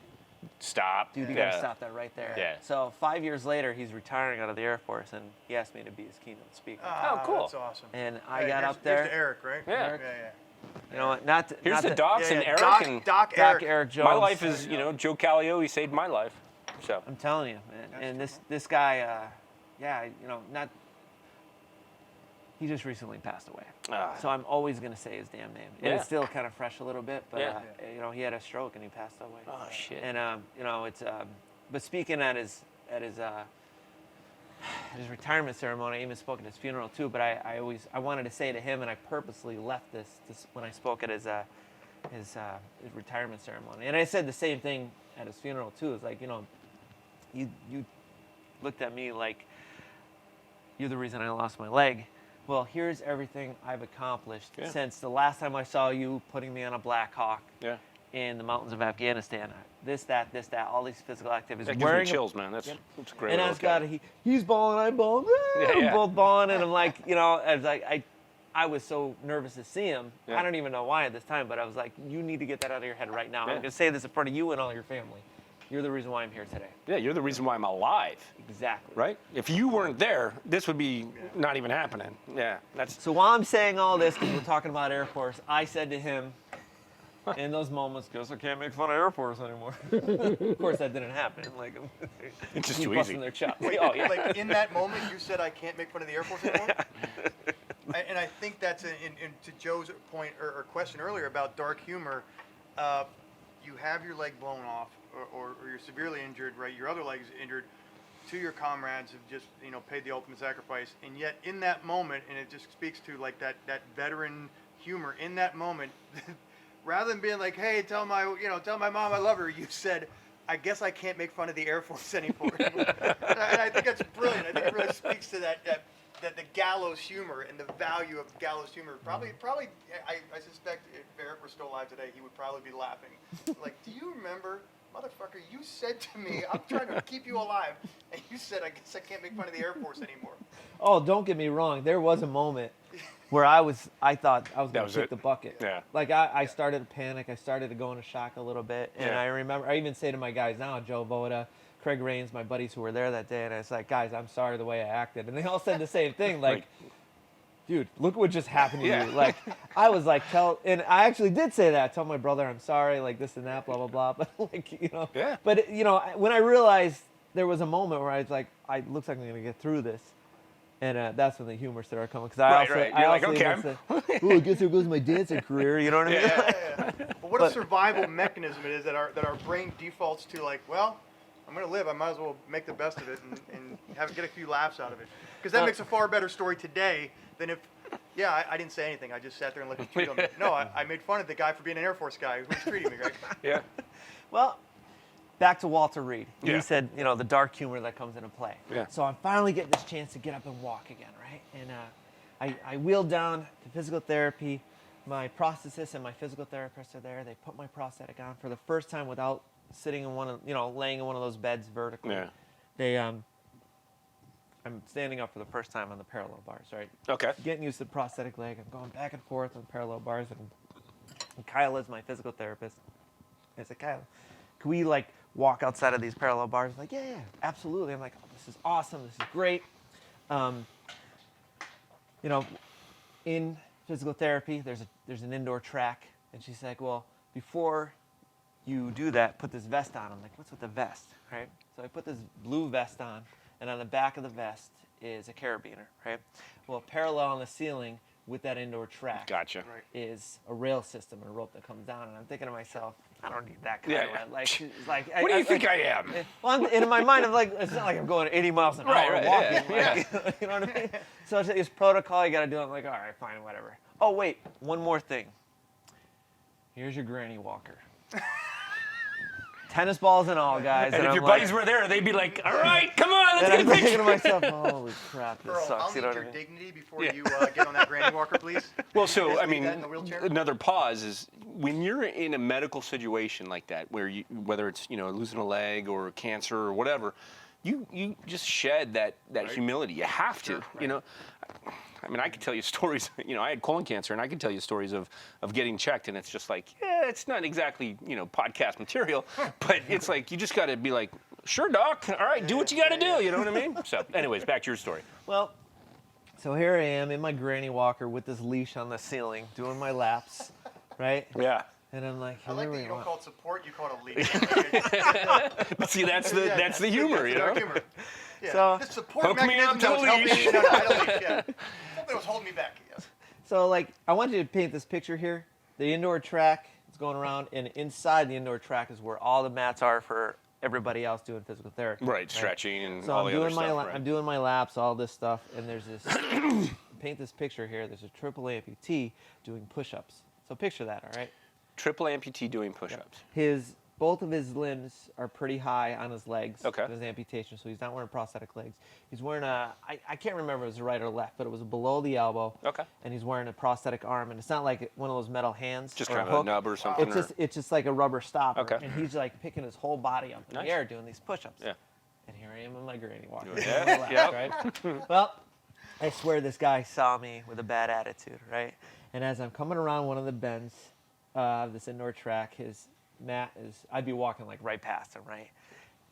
Stop. dude, you Yeah. gotta stop that right there. Yeah. So 5 years later, he's retiring out of the Air Force, and he asked me to be his keynote speaker. Ah, cool. That's awesome. And I Hey, got here's- up there. Here's to Eric, right? Yeah. Yeah. You know what? Not to, Here's not the to- docs and Yeah, Eric Doc, and Doc Doc Eric. Eric Jones. my life is, Joe Callio. He saved my life. So I'm telling you, man. And this guy, not. He just recently passed away. So I'm always gonna say his damn name. And Yeah. it's still kind of fresh a little bit, but Yeah. he had a stroke and he passed away. Oh shit. And it's but speaking at his retirement ceremony, I even spoke at his funeral too. But I wanted to say to him, and I purposely left this when I spoke at his retirement ceremony. And I said the same thing at his funeral too. It's like, you looked at me like you're the reason I lost my leg. Well, here's everything I've accomplished since the last time I saw you putting me on a Black Hawk in the mountains of Afghanistan. This, that, all these physical activities. That gives me chills, man. That's great. And I was he's balling, I'm balling. Yeah, We're yeah. both balling, and I'm like, I was so nervous to see him. Yeah. I don't even know why at this time, but I was like, you need to get that out of your head right now. Yeah. I'm gonna say this in front of you and all your family. You're the reason why I'm here today. Yeah, you're the reason why I'm alive. Exactly. Right? If you weren't there, this would be not even happening. Yeah, that's. So while I'm saying all this, because we're talking about Air Force, I said to him, In those moments, goes, I can't make fun of Air Force anymore. Of course, that didn't happen. Like, It's just keep too busting easy. their chops. Wait, Oh, yeah. like in that moment, you said I can't make fun of the Air Force anymore. And I think that's to Joe's point or question earlier about dark humor. You have your leg blown off, or you're severely injured, right? Your other leg's injured. Two of your comrades have just paid the ultimate sacrifice, and yet in that moment, and it just speaks to like that veteran humor in that moment. Rather than being like, hey, tell my mom I love her, you said, I guess I can't make fun of the Air Force anymore. And I think that's brilliant. I think it really speaks to that the gallows humor and the value of gallows humor. Probably, I suspect if Eric were still alive today, he would probably be laughing. Like, do you remember, motherfucker, you said to me, I'm trying to keep you alive, and you said, I guess I can't make fun of the Air Force anymore. Oh, don't get me wrong. There was a moment where I thought I was going to kick it. the bucket. Yeah. Like, I started to panic. I started to go into shock a little bit. And Yeah. I remember, I even say to my guys now, Joe Voda, Craig Rains, my buddies who were there that day, and I was like, guys, I'm sorry the way I acted. And they all said the same thing, like, dude, look what just happened to you. Like, I was like, and I actually did say that. I told my brother, I'm sorry, like this and that, blah, blah, blah. But, like, Yeah. But, when I realized there was a moment where I was like, it looks like I'm going to get through this. And that's when the humor started coming. Because I also said, oh, I guess there goes my dancing career. You know what I mean? Yeah. But what a survival mechanism it is that our brain defaults to, like, well, I'm going to live. I might as well make the best of it and get a few laughs out of it. Because that makes a far better story today than if, I didn't say anything. I just sat there and let you treat him. No, I made fun of the guy for being an Air Force guy who was treating me, right? Yeah. Well, back to Walter Reed. Yeah. He said, the dark humor that comes into play. Yeah. So I'm finally getting this chance to get up and walk again, right? And I wheeled down to physical therapy. My prosthetist and my physical therapist are there. They put my prosthetic on for the first time without sitting in laying in one of those beds vertically. Yeah. They, I'm standing up for the first time on the parallel bars, right? Okay. Getting used to the prosthetic leg. I'm going back and forth on parallel bars. And Kyle is my physical therapist. I said, Kyle, can we walk outside of these parallel bars? Like, yeah, absolutely. I'm like, oh, this is awesome. This is great. In physical therapy, there's an indoor track. And she's like, well, before you do that, put this vest on. I'm like, what's with the vest, right? So I put this blue vest on, and on the back of the vest is a carabiner, right? Well, parallel on the ceiling with that indoor track Gotcha. is a rail system, a rope that comes down. And I'm thinking to myself, I don't need that kind Yeah, of yeah. What do you think I am? Well, in my mind, I'm like, it's not like I'm going 80 miles an hour walking. You know what I mean? So it's protocol. You got to do it. I'm like, all right, fine, whatever. Oh, wait, one more thing. Here's your granny walker. Tennis balls and all, guys. And if I'm your like, buddies were there, they'd be like, all right, come on, let's and get a I'm thinking picture. to myself, holy crap, this Earl, sucks. I'll You need know what your I mean? dignity before you get on that granny walker, please. Well, so, Just I leave mean, that in the wheelchair? another pause is when you're in a medical situation like that, where whether it's, losing a leg or cancer or whatever, you just shed that humility. You have to, I mean, I could tell you stories, I had colon cancer, and I could tell you stories of getting checked, and it's just like, it's not exactly, podcast material, but it's like, you just got to be like, sure, doc, all right, do what you got to do, you know what I mean? So, anyways, back to your story. Well, so here I am in my granny walker with this leash on the ceiling, doing my laps, right? Yeah. And I'm like, I like that you don't call it support, you call it a lead. But see, that's the humor, That's the humor. Yeah. So- the support Hook me mechanism up that to was a helping leash. me. No, I don't leash, yeah. Something was holding me back, yes. So, I want you to paint this picture here. The indoor track is going around, and inside the indoor track is where all the mats are for everybody else doing physical therapy. Right, stretching and So all I'm the other doing stuff. my I'm doing my laps, all this stuff, and there's this. Paint this picture here. There's a triple amputee doing push-ups. So picture that, all right? Triple amputee doing push-ups. Both of his limbs are pretty high on his legs. Okay. His amputation, so he's not wearing prosthetic legs. He's wearing I can't remember if it was right or left, but it was below the elbow. Okay. And he's wearing a prosthetic arm, and it's not like one of those metal hands. Just or kind a of a hook. nub or something. It's just like a rubber stopper. Okay. And he's picking his whole body up in Nice. the air doing these push-ups. Yeah. And here I am in my granny walker. Yeah. Yep. Right? Well, I swear this guy saw me with a bad attitude, right? And as I'm coming around one of the bends of this indoor track, his mat I'd be walking right past him, right?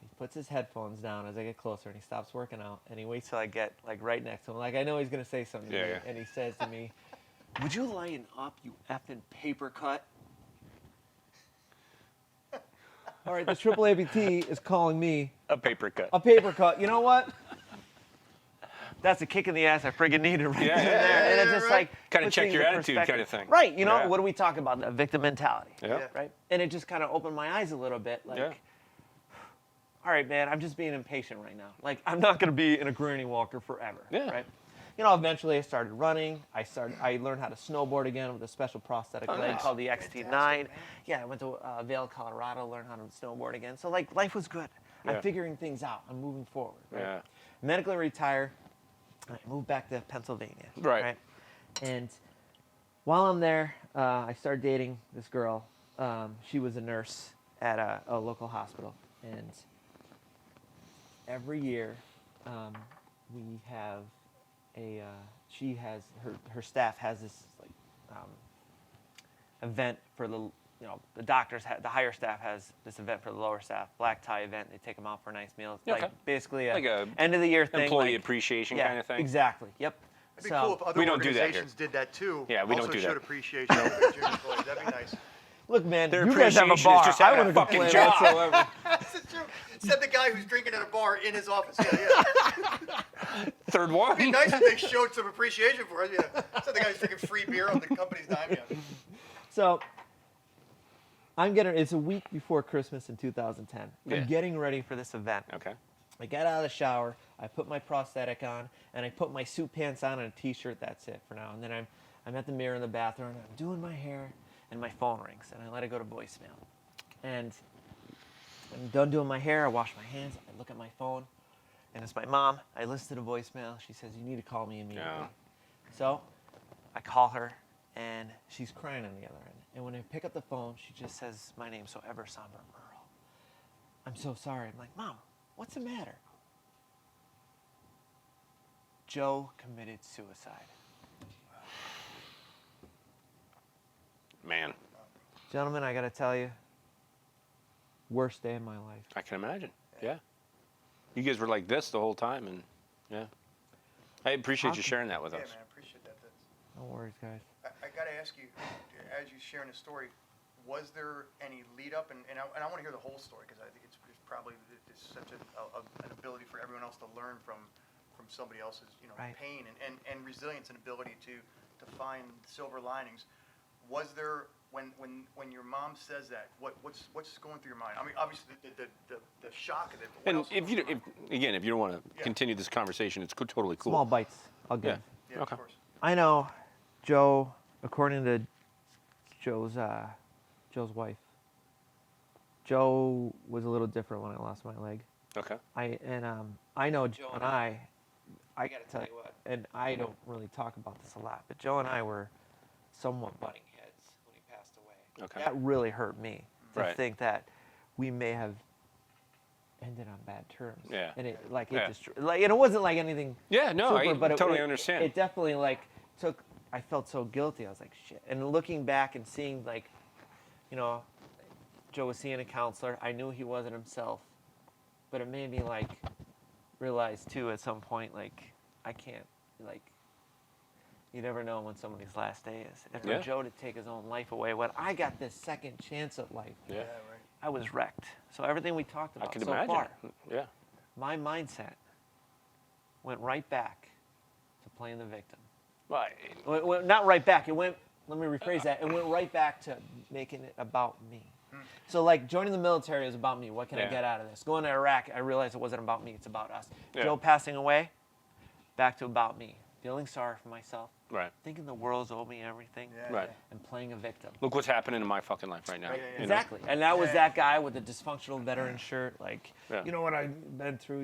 He puts his headphones down as I get closer, and he stops working out, and he waits till I get right next to him. I know he's gonna say something to me, and he says to me, "Would you lighten up, you effing paper cut?" all right, this triple APT is calling me A paper cut. a paper cut. You know what? That's a kick in the ass I friggin' needed right Yeah, there. yeah, And it's just like Kinda puts check things your in attitude perspective. kind of thing. Right. You know, Yeah. what do we talk about? The victim mentality. Yeah. Right. And it just kind of opened my eyes a little bit. Like, Yeah. all right, man, I'm just being impatient right now. Like, I'm not going to be in a granny walker forever. Yeah. Right. You know, eventually I started running. I learned how to snowboard again with a special prosthetic leg nice. called the XT9. Yeah, I went to Vail, Colorado, learned how to snowboard again. So, like, life was good. Yeah. I'm figuring things out. I'm moving forward. Right? Yeah. Medically retire. I moved back to Pennsylvania. Right. And while I'm there, I started dating this girl. She was a nurse at a local hospital. And every year, we have she has, her staff has this, like, event for the, the doctors, the higher staff has this event for the lower staff, black tie event. They take them out for a nice meal. It's Okay. like basically Like a end of the year thing. Employee like, appreciation yeah, kind of thing. Exactly. Yep. It'd be cool if other We don't do that here. organizations did that too. Yeah, we don't also do showed that. appreciation for their junior employees. That'd be nice. Look, man, Their you guys have a appreciation is bar. just I having a wouldn't fucking complain job. whatsoever. That's true. Said the guy who's drinking at a bar in his office. Yeah, yeah. Third one. It'd be nice if they showed some appreciation for us. Yeah. Said the guy who's drinking free beer on the company's dime. Yeah. So it's a week before Christmas in 2010. Yeah. I'm getting ready for this event. Okay. I get out of the shower, I put my prosthetic on, and I put my suit pants on and a t-shirt. That's it for now. And then I'm at the mirror in the bathroom, and I'm doing my hair, and my phone rings, and I let it go to voicemail. And I'm done doing my hair, I wash my hands, I look at my phone, and it's my mom. I listen to the voicemail. She says, "You need to call me immediately." Yeah. So I call her, and she's crying on the other end. And when I pick up the phone, she just says my name so ever somber, Earl. I'm so sorry. I'm like, "Mom, what's the matter?" Joe committed suicide. Man, Gentlemen, I gotta tell you, worst day of my life. I can imagine. Yeah. You guys were like this the whole time, and yeah. I appreciate you sharing that with Yeah, us. man, I appreciate that. No worries, guys. I got to ask you, as you sharing the story, was there any lead up? And I want to hear the whole story because I think it's probably it's such an ability for everyone else to learn from somebody else's Right. pain and resilience and ability to find silver linings. Was there when your mom says that, what's going through your mind? I mean, obviously the shock of it. But what And else if was you going on? if you don't want to continue this conversation, it's totally cool. Small bites, I'll give. Yeah. Yeah, Okay. of course. I know Joe, according to Joe's wife, Joe was a little different when I lost my leg. Okay. I know Joe and I got to tell you what, and I don't really talk about this a lot, but Joe and I were somewhat butting heads when he passed away. Okay. That really hurt me to Right. think that we may have ended on bad terms. Yeah. And it Yeah. and it wasn't like anything. Yeah, no, I super, but totally it understand. It definitely I felt so guilty. I was like, shit. And looking back and seeing Joe was seeing a counselor. I knew he wasn't himself, but it made me realize too at some point I can't you never know when somebody's last day is. And for Yeah. Joe to take his own life away when I got this second chance at life, Yeah. Yeah, right. I was wrecked. So everything we talked I about can so imagine. far, Yeah. my mindset went right back to playing the victim. Well, Well, not right back. Let me rephrase that. It went right back to making it about me. So joining the military is about me. What can I Yeah. get out of this? Going to Iraq, I realized it wasn't about me. It's about us. Yeah. Joe passing away, back to about me. Feeling sorry for myself. right. Thinking the world's owed me everything. Yeah, Right. And playing a victim. Look what's happening in my fucking life right now. Right, yeah, yeah. you know? Exactly. And that was Yeah. that guy with the dysfunctional veteran shirt. Yeah. You know what I've been through,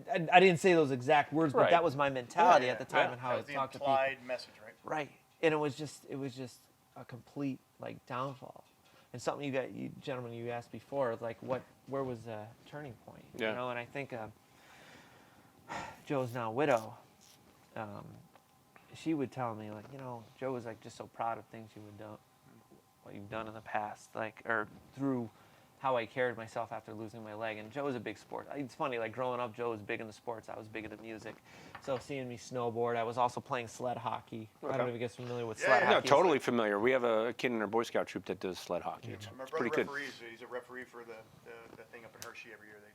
I didn't say those exact words, but Right. that was my mentality Yeah, at the time yeah. and how That I was the talked to people. implied message, right? Right. And it was just a complete downfall. And something you gentlemen, you asked before, where was the turning point? Yeah. And I think Joe's now widow. She would tell me Joe was just so proud of things what you've done in the past, or through how I carried myself after losing my leg. And Joe was a big sport. It's funny, like growing up, Joe was big into sports. I was big into music. So seeing me snowboard, I was also playing sled hockey. I don't know if you guys are familiar with sled hockey. No, totally familiar. We have a kid in our Boy Scout troop that does sled hockey. It's My brother pretty good. referees. He's a referee for the thing up in Hershey every year. They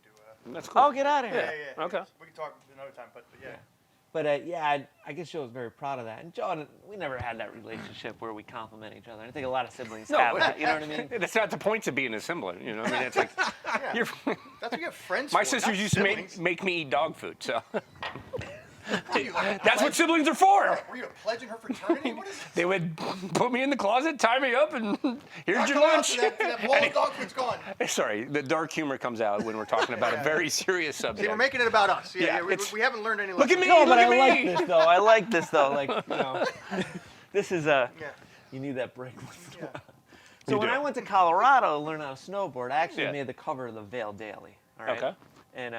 do. That's cool. Oh, get out of here. Yeah. Okay. We can talk another time, but yeah. But I guess Joe was very proud of that. And Joe, we never had that relationship where we compliment each other. I think a lot of siblings have that. You know what I mean? That's not the point to being a sibling. You know, I mean, it's like you're. That's what you have friends My for, sisters not used to siblings. make me eat dog food, so Were you like a that's what pledge- siblings are for. Were you a pledge in her fraternity? What is this? They would put me in the closet, tie me up, and here's Not your going out lunch. to that bowl of dog food's gone. Sorry, the dark humor comes out when we're talking about a very serious subject. See, we're making it about us. Yeah, We haven't learned any Look at lessons. me, No, look but at I me. like this though. I like this though. Like, you know, this is Yeah. you need that break once in a Yeah. while. So You when do. I went to Colorado to learn how to snowboard, I actually Yeah. made the cover of the Vail Daily. All right. Okay. And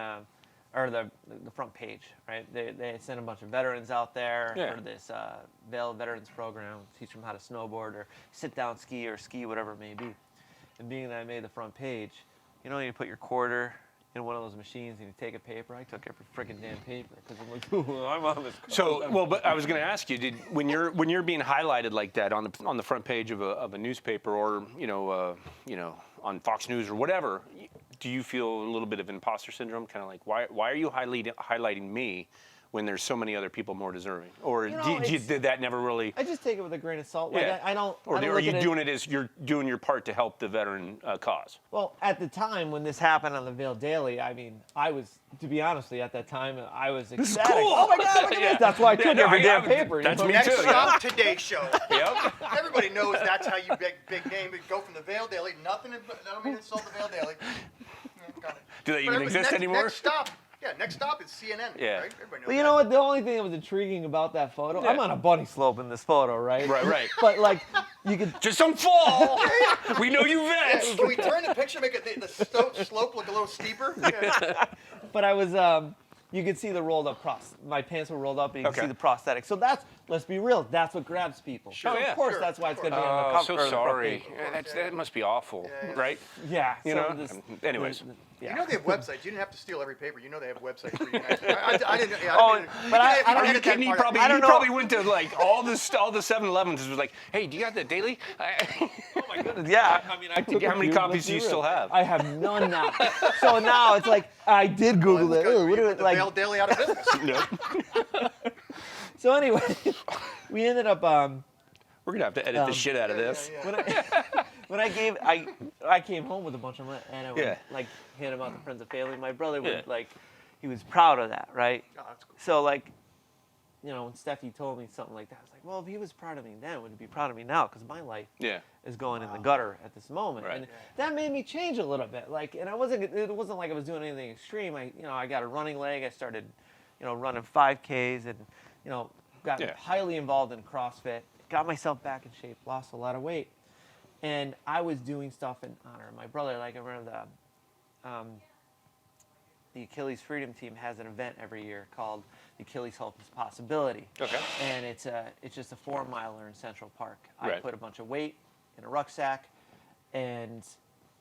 or the front page, right? They sent a bunch of veterans out there Yeah. for this Vail Veterans program, teach them how to snowboard or sit down ski or ski, whatever it may be. And being that I made the front page, you know, you put your quarter in one of those machines and you take a paper. I took every freaking damn paper because I'm like, ooh, I'm on this. So, well, but I was going to ask you, when you're being highlighted like that on the front page of a newspaper or on Fox News or whatever, do you feel a little bit of imposter syndrome? Kind of like, why are you highlighting me when there's so many other people more deserving? Or did that never really? I just take it with a grain of salt. Like, Yeah. I don't. Or I don't are look you at it- doing it as you're doing your part to help the veteran cause? Well, at the time when this happened on the Vail Daily, I mean, I was, to be honest, at that time, I was ecstatic. cool. Oh my God, look at Yeah. this. That's why I took no, every damn I- paper. that's you know? me Next too, yeah. stop, Today Show. Yep. Everybody knows that's how you big name. Go from the Vail Daily. Nothing. I don't mean to insult the Vail Daily. Yeah, got it. Do they But even everybody- exist anymore? Next stop. Yeah, next stop is CNN. Yeah. Right? Everybody knows But you that. know what? The only thing that was intriguing about that photo, I'm Yeah. on a bunny slope in this photo, right? Right. But like, you could. Just don't fall. We know you vets. Can we turn the picture, make the slope look a little steeper? Yeah. But I was, you could see the rolled up my pants were rolled up, and you could Okay. see the prosthetic. So that's, let's be real, that's what grabs people. Sure. So Oh, yeah. of course, Sure. that's why it's Of going to be on the Oh, cover. so or the front sorry. page. That must be awful, Yeah. right? Yeah. You so know? this- Anyways. yeah. You know they have websites. You didn't have to steal every paper. You know they have websites for you guys. I didn't. Yeah, Oh, I didn't. but I You don't- can Are you edit that kidding? He part probably, out. I don't he know. probably went to like all the 7-Elevens and was like, "Hey, do you got the daily?" Oh my goodness, yeah. I mean, I took How a many few, copies let's do be you real. still have? I have none now. So now it's like I did Google it. Ooh, what do it the like? Vail Daily out of business. No. So anyway, we ended up We're gonna have to edit the shit out of this. when I came home with a bunch of money and I would Yeah. like hand them out to friends and family. My brother would Yeah. like, he was proud of that, right? Oh, that's cool. So like, you know, when Steffi told me something like that, I was like, well, if he was proud of me then, would he be proud of me now? Because my life Yeah. is going in the gutter at this moment, Right. and that made me change a little bit. Like, and it wasn't like I was doing anything extreme. I got a running leg. I started, running 5Ks, and got Yeah. highly involved in CrossFit. Got myself back in shape, lost a lot of weight, and I was doing stuff in honor of my brother. Like I remember the Achilles Freedom Team has an event every year called the Achilles Hope is Possibility. Okay. And it's just a 4-miler in Central Park. I Right. put a bunch of weight in a rucksack, and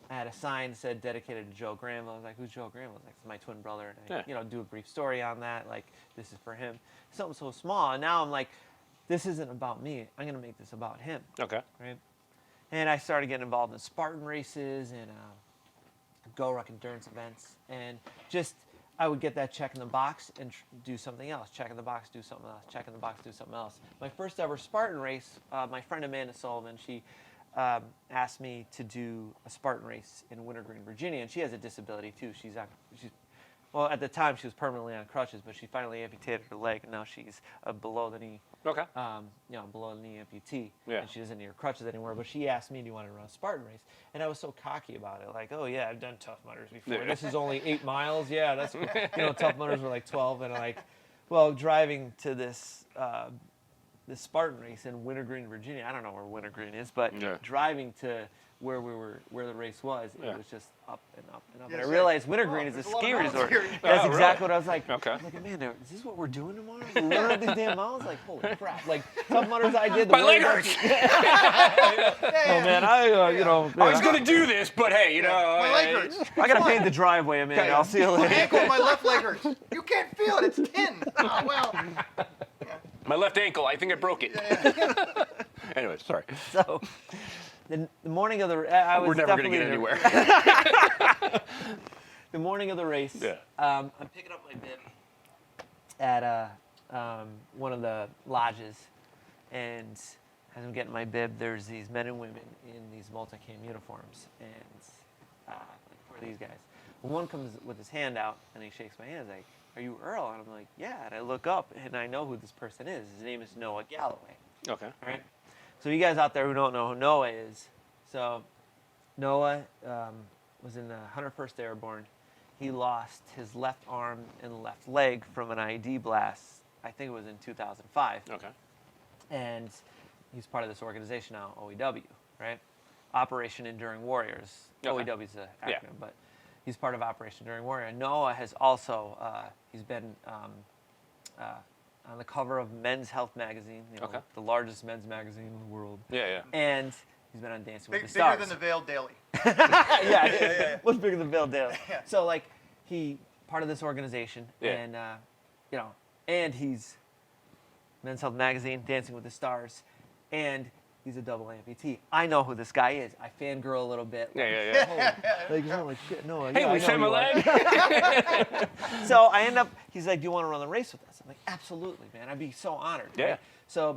I had a sign that said dedicated to Joe Granville. I was like, who's Joe Granville? I was like, it's my twin brother. And I, Yeah. do a brief story on that. Like, this is for him. Something so small. And now I'm like, this isn't about me. I'm going to make this about him. Okay. Right? And I started getting involved in Spartan races and go-ruck endurance events. And just, I would get that check in the box and do something else. Check in the box, do something else. Check in the box, do something else. My first ever Spartan race, my friend Amanda Sullivan, she asked me to do a Spartan race in Wintergreen, Virginia. And she has a disability too. Well, at the time she was permanently on crutches, but she finally amputated her leg, and now she's below the knee. Okay. Below the knee amputee, Yeah. and she doesn't need her crutches anymore. But she asked me, "Do you want to run a Spartan race?" And I was so cocky about it, like, "Oh yeah, I've done Tough Mudders before. Yeah. This is only 8 miles. Yeah, that's Tough Mudders were like 12." And I'm like, well, driving to this Spartan race in Wintergreen, Virginia. I don't know where Wintergreen is, but Yeah. driving to where the race was. It was just up and up and up. Yeah, and I so- realized Wintergreen is a there's a lot ski of resort. mountains here. That's Oh, exactly really? what I was like. Okay. I'm like, man, is this what we're doing tomorrow? We're running up these damn mountains? Like, holy crap. Like, Tough Mudders I did. My leg hurts. Oh, man, I was going to do this, but hey, you know. My leg hurts. I got to paint the driveway, man. I'll see you My later. ankle and my left leg hurts. You can't feel it. It's tin. Oh, well. My left ankle, I think I broke it. Anyway, sorry. So, the morning of the I was We're never going to definitely get anywhere. The morning of the race, Yeah. I'm picking up my bib at one of the lodges, and as I'm getting my bib, there's these men and women in these multicam uniforms, and like, who are these guys? One comes with his hand out, and he shakes my hand, like, "Are you Earl?" And I'm like, "Yeah." And I look up, and I know who this person is. His name is Noah Galloway. Okay. All right. So you guys out there who don't know who Noah is, so Noah was in the 101st Airborne. He lost his left arm and left leg from an IED blast. I think it was in 2005. Okay. And he's part of this organization now, OEW, right? Operation Enduring Warriors. Okay. OEW is the acronym, Yeah. but he's part of Operation Enduring Warrior. Noah has also he's been on the cover of Men's Health magazine, Okay. the largest men's magazine in the world. Yeah. And he's been on Dancing with the Bigger Stars. than the Veil Daily. yeah. What's bigger than Bill Daly? Yeah. So like he part of this organization, Yeah. and and he's Men's Health magazine, Dancing with the Stars, and he's a double amputee. I know who this guy is. I fangirl a little bit. Yeah. Like shit, no. Hey, yeah, we I know sent my you are. leg. So I end up, he's like, "Do you want to run the race with us?" I'm like, "Absolutely, man. I'd be so honored." Yeah. Right? So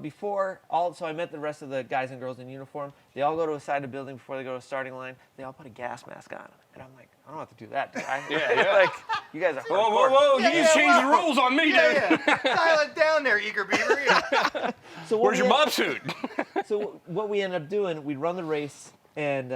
so I met the rest of the guys and girls in uniform. They all go to a side of the building before they go to a starting line. They all put a gas mask on. And I'm like, I don't have to do that, do I? Yeah. Like, you guys are hardcore. Whoa. Yeah, You just yeah, changed the well, rules on me, dude. Yeah. Dial it down there, Eager Beaver. Yeah. So what Where's your we mob suit? So what we ended up doing, we'd run the race, and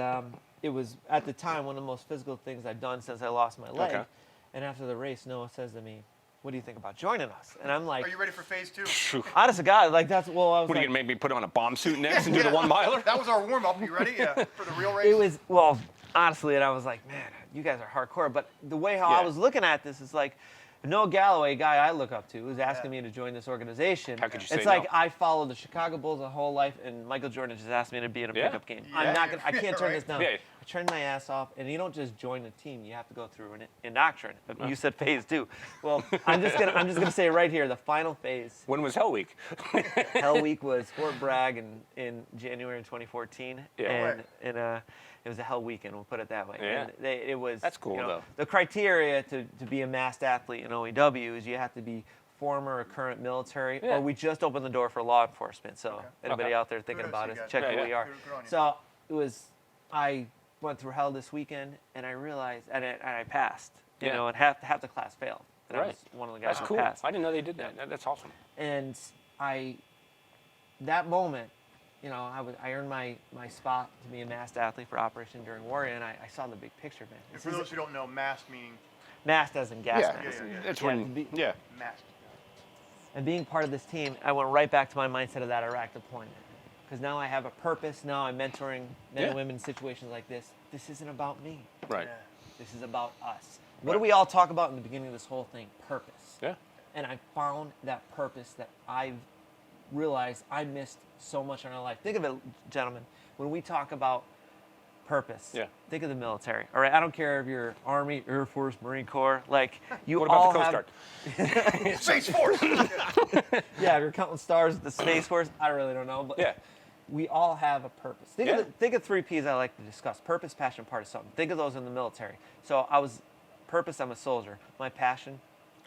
it was, at the time, one of the most physical things I'd done since I lost my leg. Okay. And after the race, Noah says to me, "What do you think about joining us?" And I'm like, Are you ready for phase 2? honest to God, like that's, well, I was What are you like, going to make me put on a bomb suit next and do the 1 miler? That was our warm-up. You ready? Yeah. For the real race? it was, well, honestly, and I was like, man, you guys are hardcore. But the way how I Yeah. was looking at this is like, Noah Galloway, a guy I look up to, was asking me to join this organization. How could you say It's like no? I followed the Chicago Bulls a whole life, and Michael Jordan just asked me to be in a Yeah. pickup game. Yeah. I'm not gonna, I can't turn Right. this down. Yeah. I trained my ass off, and you don't just join the team. You have to go through an indoctrination. You said phase 2. Well, I'm just gonna say right here, the final phase. When was Hell Week? Hell Week was Fort Bragg in January of 2014, Yeah. and it was a hell weekend. We'll put it that way. Yeah. And it was. That's cool, though. The criteria to be a masked athlete in OEW is you have to be former or current military, Yeah. or we just opened the door for law enforcement. So anybody Okay. out there thinking Kudos about to it, you guys. check Yeah, who yeah. we are. Good on you. So it was. I went through hell this weekend, and I realized, and I passed. You Yeah. know, and half the class failed. And I Right. was one of the guys That's who cool. passed. I didn't know they did that. That's awesome. And that moment, I earned my spot to be a masked athlete for Operation Enduring Warrior, and I saw the big picture, man. And for those who don't know, masked meaning Masked as in gas Yeah. mask. That's Yeah, when. to be- Yeah. masked. And being part of this team, I went right back to my mindset of that Iraq deployment. Because now I have a purpose. Now I'm mentoring men Yeah. and women in situations like this. This isn't about me. Right. Yeah. This is about us. What do we all talk about in the beginning of this whole thing? Purpose. Yeah. And I found that purpose that I've realized I missed so much in our life. Think of it, gentlemen, when we talk about purpose, Yeah. think of the military. All right, I don't care if you're Army, Air Force, Marine Corps, like you What all about the Coast have, Guard? Space Force. yeah, if you're counting stars at the Space Force, I really don't know, but Yeah. we all have a purpose. Think Yeah. of 3 P's I like to discuss: purpose, passion, part of something. Think of those in the military. So purpose, I'm a soldier. My passion,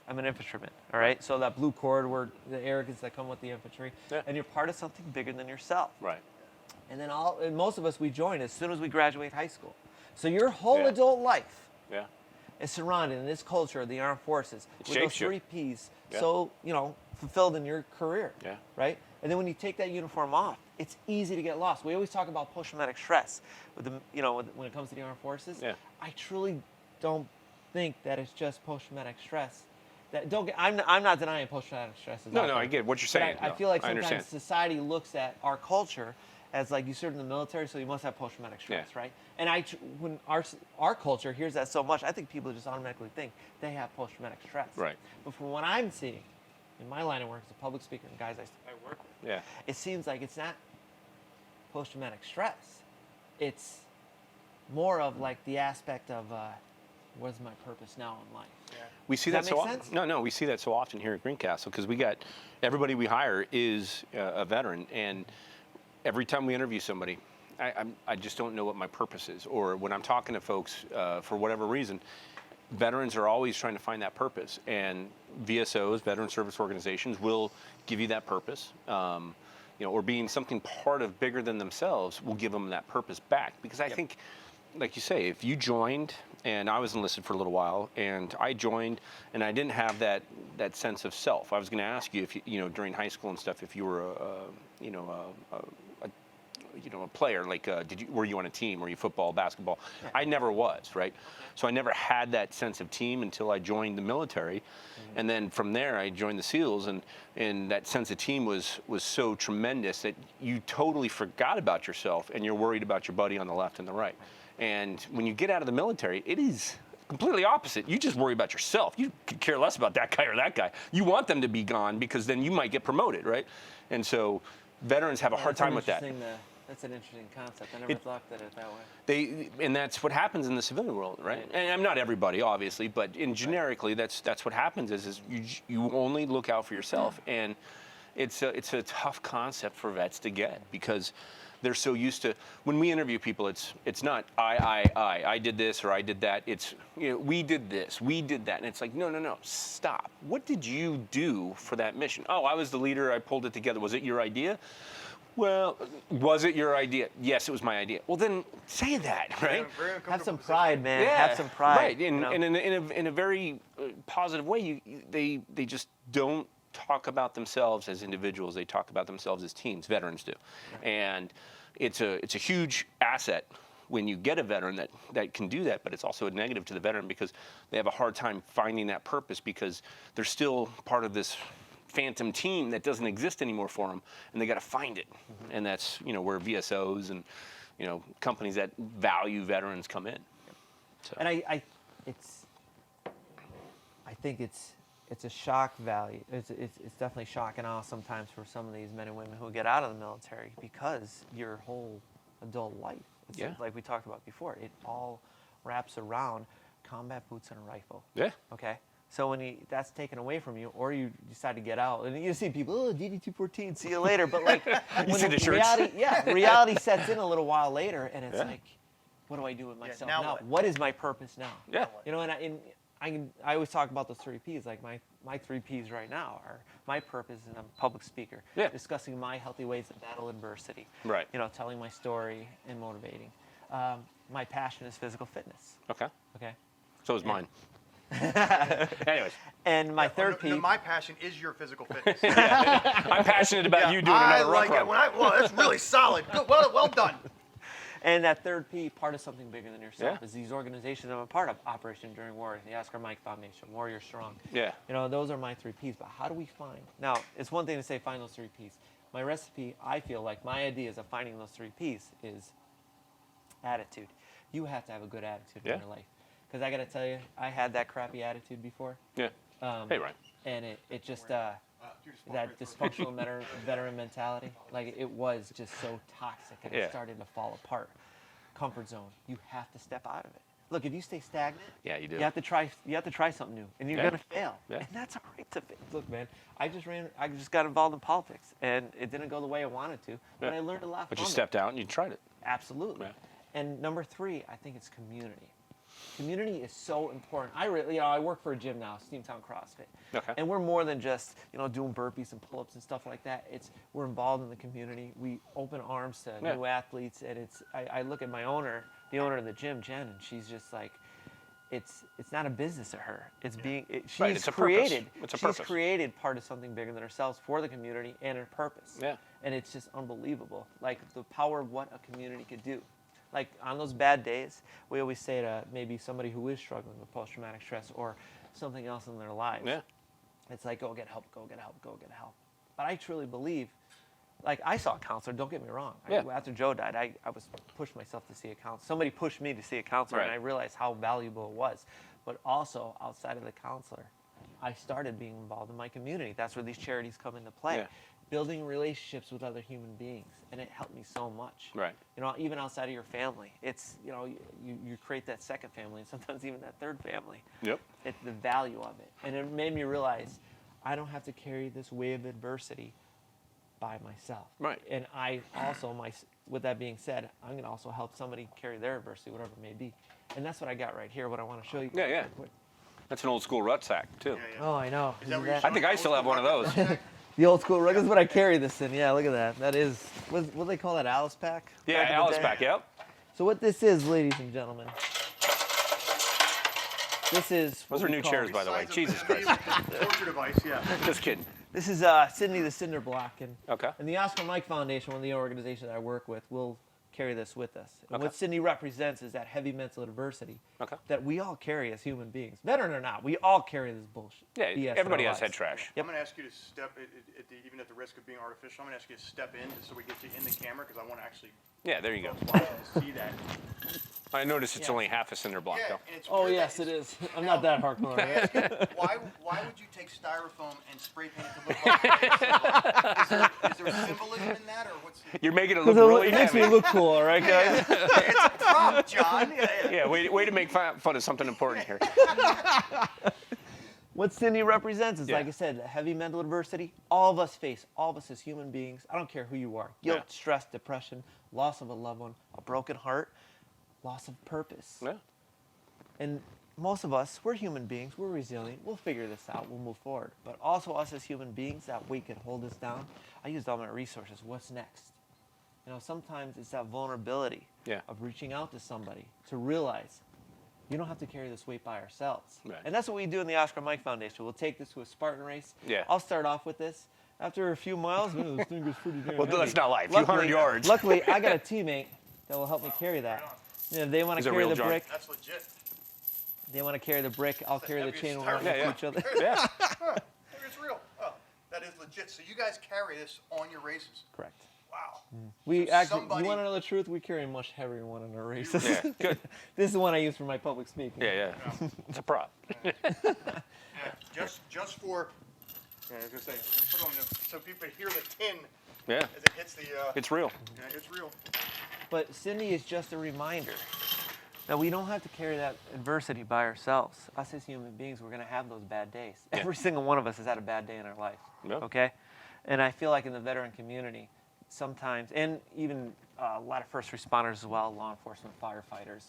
I'm an infantryman. All right. So that blue cord, where the arrogance that come with the infantry, Yeah. and you're part of something bigger than yourself. Right. And then and most of us, we join as soon as we graduate high school. So your whole Yeah. adult life Yeah. is surrounded in this culture of the armed forces with those shapes you. 3 P's. Yeah. So fulfilled in your career. Yeah. Right. And then when you take that uniform off, it's easy to get lost. We always talk about post-traumatic stress with when it comes to the armed forces. Yeah. I truly don't think that it's just post-traumatic stress. I'm not denying post-traumatic stress is out No, there. I get what you're But saying. I No, feel like I sometimes understand. society looks at our culture as like you served in the military, so you must have post-traumatic stress, right? And when our culture hears that so much, I think people just automatically think they have post-traumatic stress. Right. But from what I'm seeing in my line of work as a public speaker and guys I work with, Yeah. it seems like it's not post-traumatic stress. It's more of like the aspect of what's my purpose now in life. Yeah. We see Does that that so make often. sense? No, we see that so often here at Greencastle because we got everybody we hire is a veteran, and every time we interview somebody, I just don't know what my purpose is. Or when I'm talking to folks for whatever reason, veterans are always trying to find that purpose, and VSOs, veteran service organizations, will give you that purpose. Or being something part of bigger than themselves will give them that purpose back. Because I think, like you say, if you joined, and I was enlisted for a little while, and I joined, and I didn't have that sense of self. I was going to ask you if during high school and stuff, if you were a player, like were you on a team? Were you football, basketball? Yeah. I never was, right? So I never had that sense of team until I joined the military, and then from there I joined the SEALs, and that sense of team was so tremendous that you totally forgot about yourself, and you're worried about your buddy on the left and the right. And when you get out of the military, it is completely opposite. You just worry about yourself. You could care less about that guy or that guy. You want them to be gone because then you might get promoted, right? And so veterans have a hard time with that. That's an interesting concept. I never thought at it that way. And that's what happens in the civilian world, right? And I'm not everybody, obviously, but generically, that's what happens is you only look out for yourself, and it's a tough concept for vets to get because they're so used to, when we interview people, it's not I did this or I did that. It's we did this, we did that, and it's like no, stop. What did you do for that mission? Oh, I was the leader. I pulled it together. Was it your idea? Well, was it your idea? Yes, it was my idea. Well, then say that, right? Have some pride, man. Yeah, have some pride. Right, and in a very positive way, they just don't talk about themselves as individuals. They talk about themselves as teams. Veterans do, and it's a huge asset when you get a veteran that can do that. But it's also a negative to the veteran because they have a hard time finding that purpose because they're still part of this phantom team that doesn't exist anymore for them, and they got to find it. And that's where VSOs and companies that value veterans come in. So. And I think it's a shock value. It's definitely shock and awe sometimes for some of these men and women who get out of the military because your whole adult life, like we talked about before, it all wraps around combat boots and a rifle. Yeah. Okay. So when that's taken away from you, or you decide to get out, and you see people, DD-214, see you later. But like, when reality sets in a little while later, and it's like, what do I do with myself now? What is my purpose now? Yeah. And I always talk about those 3 Ps. Like my 3 Ps right now are my purpose, and I'm a public speaker, discussing my healthy ways to battle adversity. Right. Telling my story and motivating. My passion is physical fitness. Okay. Okay. So is mine. Anyways. And my third P. My passion is your physical fitness. I'm passionate about you doing another ruck run. Well, that's really solid. Good. Well done. And that third P, part of something bigger than yourself, is these organizations I'm a part of. Operation Enduring War, the Oscar Mike Foundation, Warrior Strong. Yeah. Those are my 3 Ps. But how do we find? Now, it's one thing to say find those 3 Ps. My recipe, I feel like my ideas of finding those 3 Ps is attitude. You have to have a good attitude in your life. Because I got to tell you, I had that crappy attitude before. Yeah. Hey, Ryan. And it just, that dysfunctional veteran mentality, like it was just so toxic and it started to fall apart. Comfort zone. You have to step out of it. Look, if you stay stagnant, you do. You have to try something new, and you're gonna fail. Yeah. And that's all right to fail. Look, man, I just got involved in politics, and it didn't go the way I wanted to, but I learned a lot. But you stepped out and you tried it. Absolutely. Yeah. And number 3, I think it's community. Community is so important. I work for a gym now, Steamtown CrossFit. Okay. And we're more than just, doing burpees and pull-ups and stuff like that. We're involved in the community. We open arms to new athletes, and I look at my owner, the owner of the gym, Jen, and she's just like, it's not a business to her. It's she's created. It's a she's purpose. created part of something bigger than herself for the community and her purpose. Yeah. And it's just unbelievable, like the power of what a community could do. Like on those bad days, we always say to maybe somebody who is struggling with post-traumatic stress or something else in their lives, it's like, go get help, go get help, go get help. But I truly believe like I saw a counselor. Don't get me wrong. Yeah. After Joe died, I was pushed myself to see a counselor. Somebody pushed me to see a counselor, and Right. I realized how valuable it was. But also outside of the counselor, I started being involved in my community. That's where these charities come into play. Yeah. Building relationships with other human beings, and it helped me so much. Right. You know, even outside of your family, it's, you know, you create that second family, and sometimes even that third family. Yep. It's the value of it, and it made me realize I don't have to carry this wave of adversity by myself. Right. And I also, with that being said, I'm going to also help somebody carry their adversity, whatever it may be. And that's what I got right here. What I want to show you. Yeah, yeah. real quick. That's an old school rucksack too. Oh, I know. Is that what you're I think I still have one of those. The old school rug. This is what I carry this in. Yeah, look at that. That is, what do they call that? Alice pack? Yeah, Back in the Alice day? pack. Yep. So what this is, ladies and gentlemen, this is. Those what are we new call- chairs, by the way. Jesus Christ. Torture device, yeah. Just kidding. This is Cindy the Cinder Block, and Okay. and the Oscar Mike Foundation, one of the organizations I work with, will carry this with us. And Okay. what Cindy represents is that heavy mental adversity Okay. that we all carry as human beings, veteran or not. We all carry this bullshit. Yeah, BS in everybody our has lives. head trash. I'm going to ask you to step, even at the risk of being artificial, I'm going to ask you to step in just so we get you in the camera because I want to actually Yeah, there you go. watch you to see that. I noticed it's Yeah. only half a cinder block Yeah, though. and it's Oh weird yes, that it it's- is. I'm not that hardcore. Ask you, why would you take styrofoam and spray paint it to look like a face? Is there symbolism in that, or what's the... You're making it look Because really it makes me heavy. look cool, all right, guys? It's a prop, John. Yeah, way to make fun of something important here. What Cindy represents is, Yeah. like I said, heavy mental adversity. All of us face, all of us as human beings. I don't care who you are. Guilt, Yeah. stress, depression, loss of a loved one, a broken heart, loss of purpose. Yeah. And most of us, we're human beings. We're resilient. We'll figure this out. We'll move forward. But also us as human beings, that weight can hold us down. I used all my resources. What's next? You know, sometimes it's that vulnerability Yeah. of reaching out to somebody to realize you don't have to carry this weight by ourselves. Right. And that's what we do in the Oscar Mike Foundation. We'll take this to a Spartan race. Yeah. I'll start off with this. After a few miles, this thing is pretty damn Well, heavy. that's not life. A few hundred yards. Luckily, I got a teammate that will help me carry that. You know, if they want Is to it carry real, the John? brick. That's legit. They want to carry the brick. I'll carry the heaviest chain. We'll styrofoam. run Yeah, yeah. each other. Yeah. It's real. Oh, that is legit. So you guys carry this on your races. Correct. Wow. We So actually, somebody- you want to know the truth? We carry a much heavier one in our races. Yeah, good. This is the one I use for my public speaking. Yeah, yeah. It's a prop. Yeah, just for. Yeah, I was gonna say, put on so people hear the tin Yeah. as it hits the. It's real. Yeah, it's real. But Cindy is just a reminder that we don't have to carry that adversity by ourselves. Us as human beings, we're going to have those bad days. Yeah. Every single one of us has had a bad day in our life. Yeah. Okay? And I feel like in the veteran community, sometimes, and even a lot of first responders as well, law enforcement, firefighters,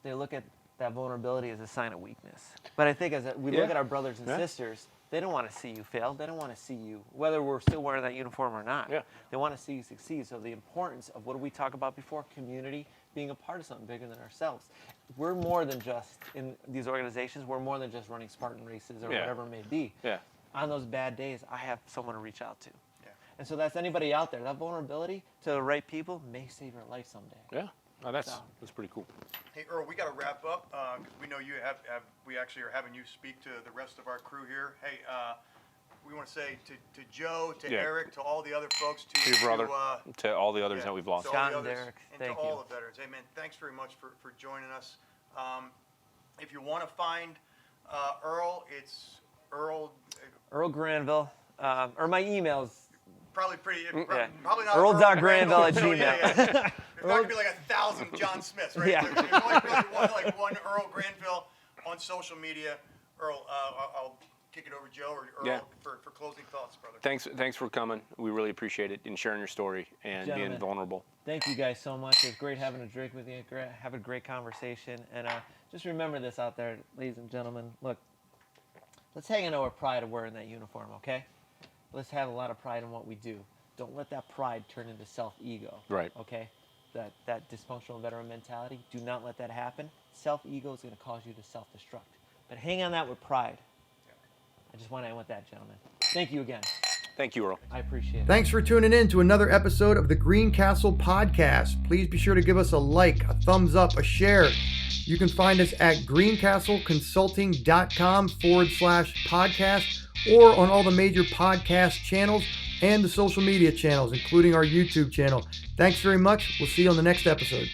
they look at that vulnerability as a sign of weakness. But I think as we look Yeah. at our brothers and Yeah. sisters, they don't want to see you fail. They don't want to see you, whether we're still wearing that uniform or not. Yeah. They want to see you succeed. So the importance of what did we talk about before? Community, being a part of something bigger than ourselves. We're more than just, in these organizations, we're more than just running Spartan races or Yeah. whatever it may be. Yeah. On those bad days, I have someone to reach out to. Yeah. And so that's anybody out there. That vulnerability to the right people may save your life someday. Yeah. Oh, that's So. pretty cool. Hey Earl, we got to wrap up because we know you have. We actually are having you speak to the rest of our crew here. Hey, we want to say to Joe, to Yeah. Eric, to all the other folks, To your brother, to all the others yeah, that we've lost. to all John, the others, Derek, and thank to all you. the veterans. Hey man, thanks very much for joining us. If you want to find Earl, it's Earl. Earl Granville, or my emails. Probably pretty. Yeah. Probably not Earl.Granville So, @gmail. yeah. There's not gonna be like 1,000 John Smiths, right? Yeah. There's only really one Earl Granville on social media. Earl, I'll kick it over to Joe or Earl Yeah. for closing thoughts, brother. Thanks for coming. We really appreciate it and sharing your story and Gentlemen. being vulnerable. Thank you guys so much. It was great having a drink with you. Great, have a great conversation. And just remember this out there, ladies and gentlemen. Look, let's hang in our pride of wearing that uniform, okay? Let's have a lot of pride in what we do. Don't let that pride turn into self-ego. Right. Okay? That dysfunctional veteran mentality, do not let that happen. Self-ego is going to cause you to self-destruct. But hang on that with pride. I just want to end with that, gentlemen. Thank you again. Thank you, Earl. I appreciate it. Thanks for tuning in to another episode of the Greencastle Podcast. Please be sure to give us a like, a thumbs up, a share. You can find us at greencastleconsulting.com/podcast or on all the major podcast channels and the social media channels, including our YouTube channel. Thanks very much. We'll see you on the next episode.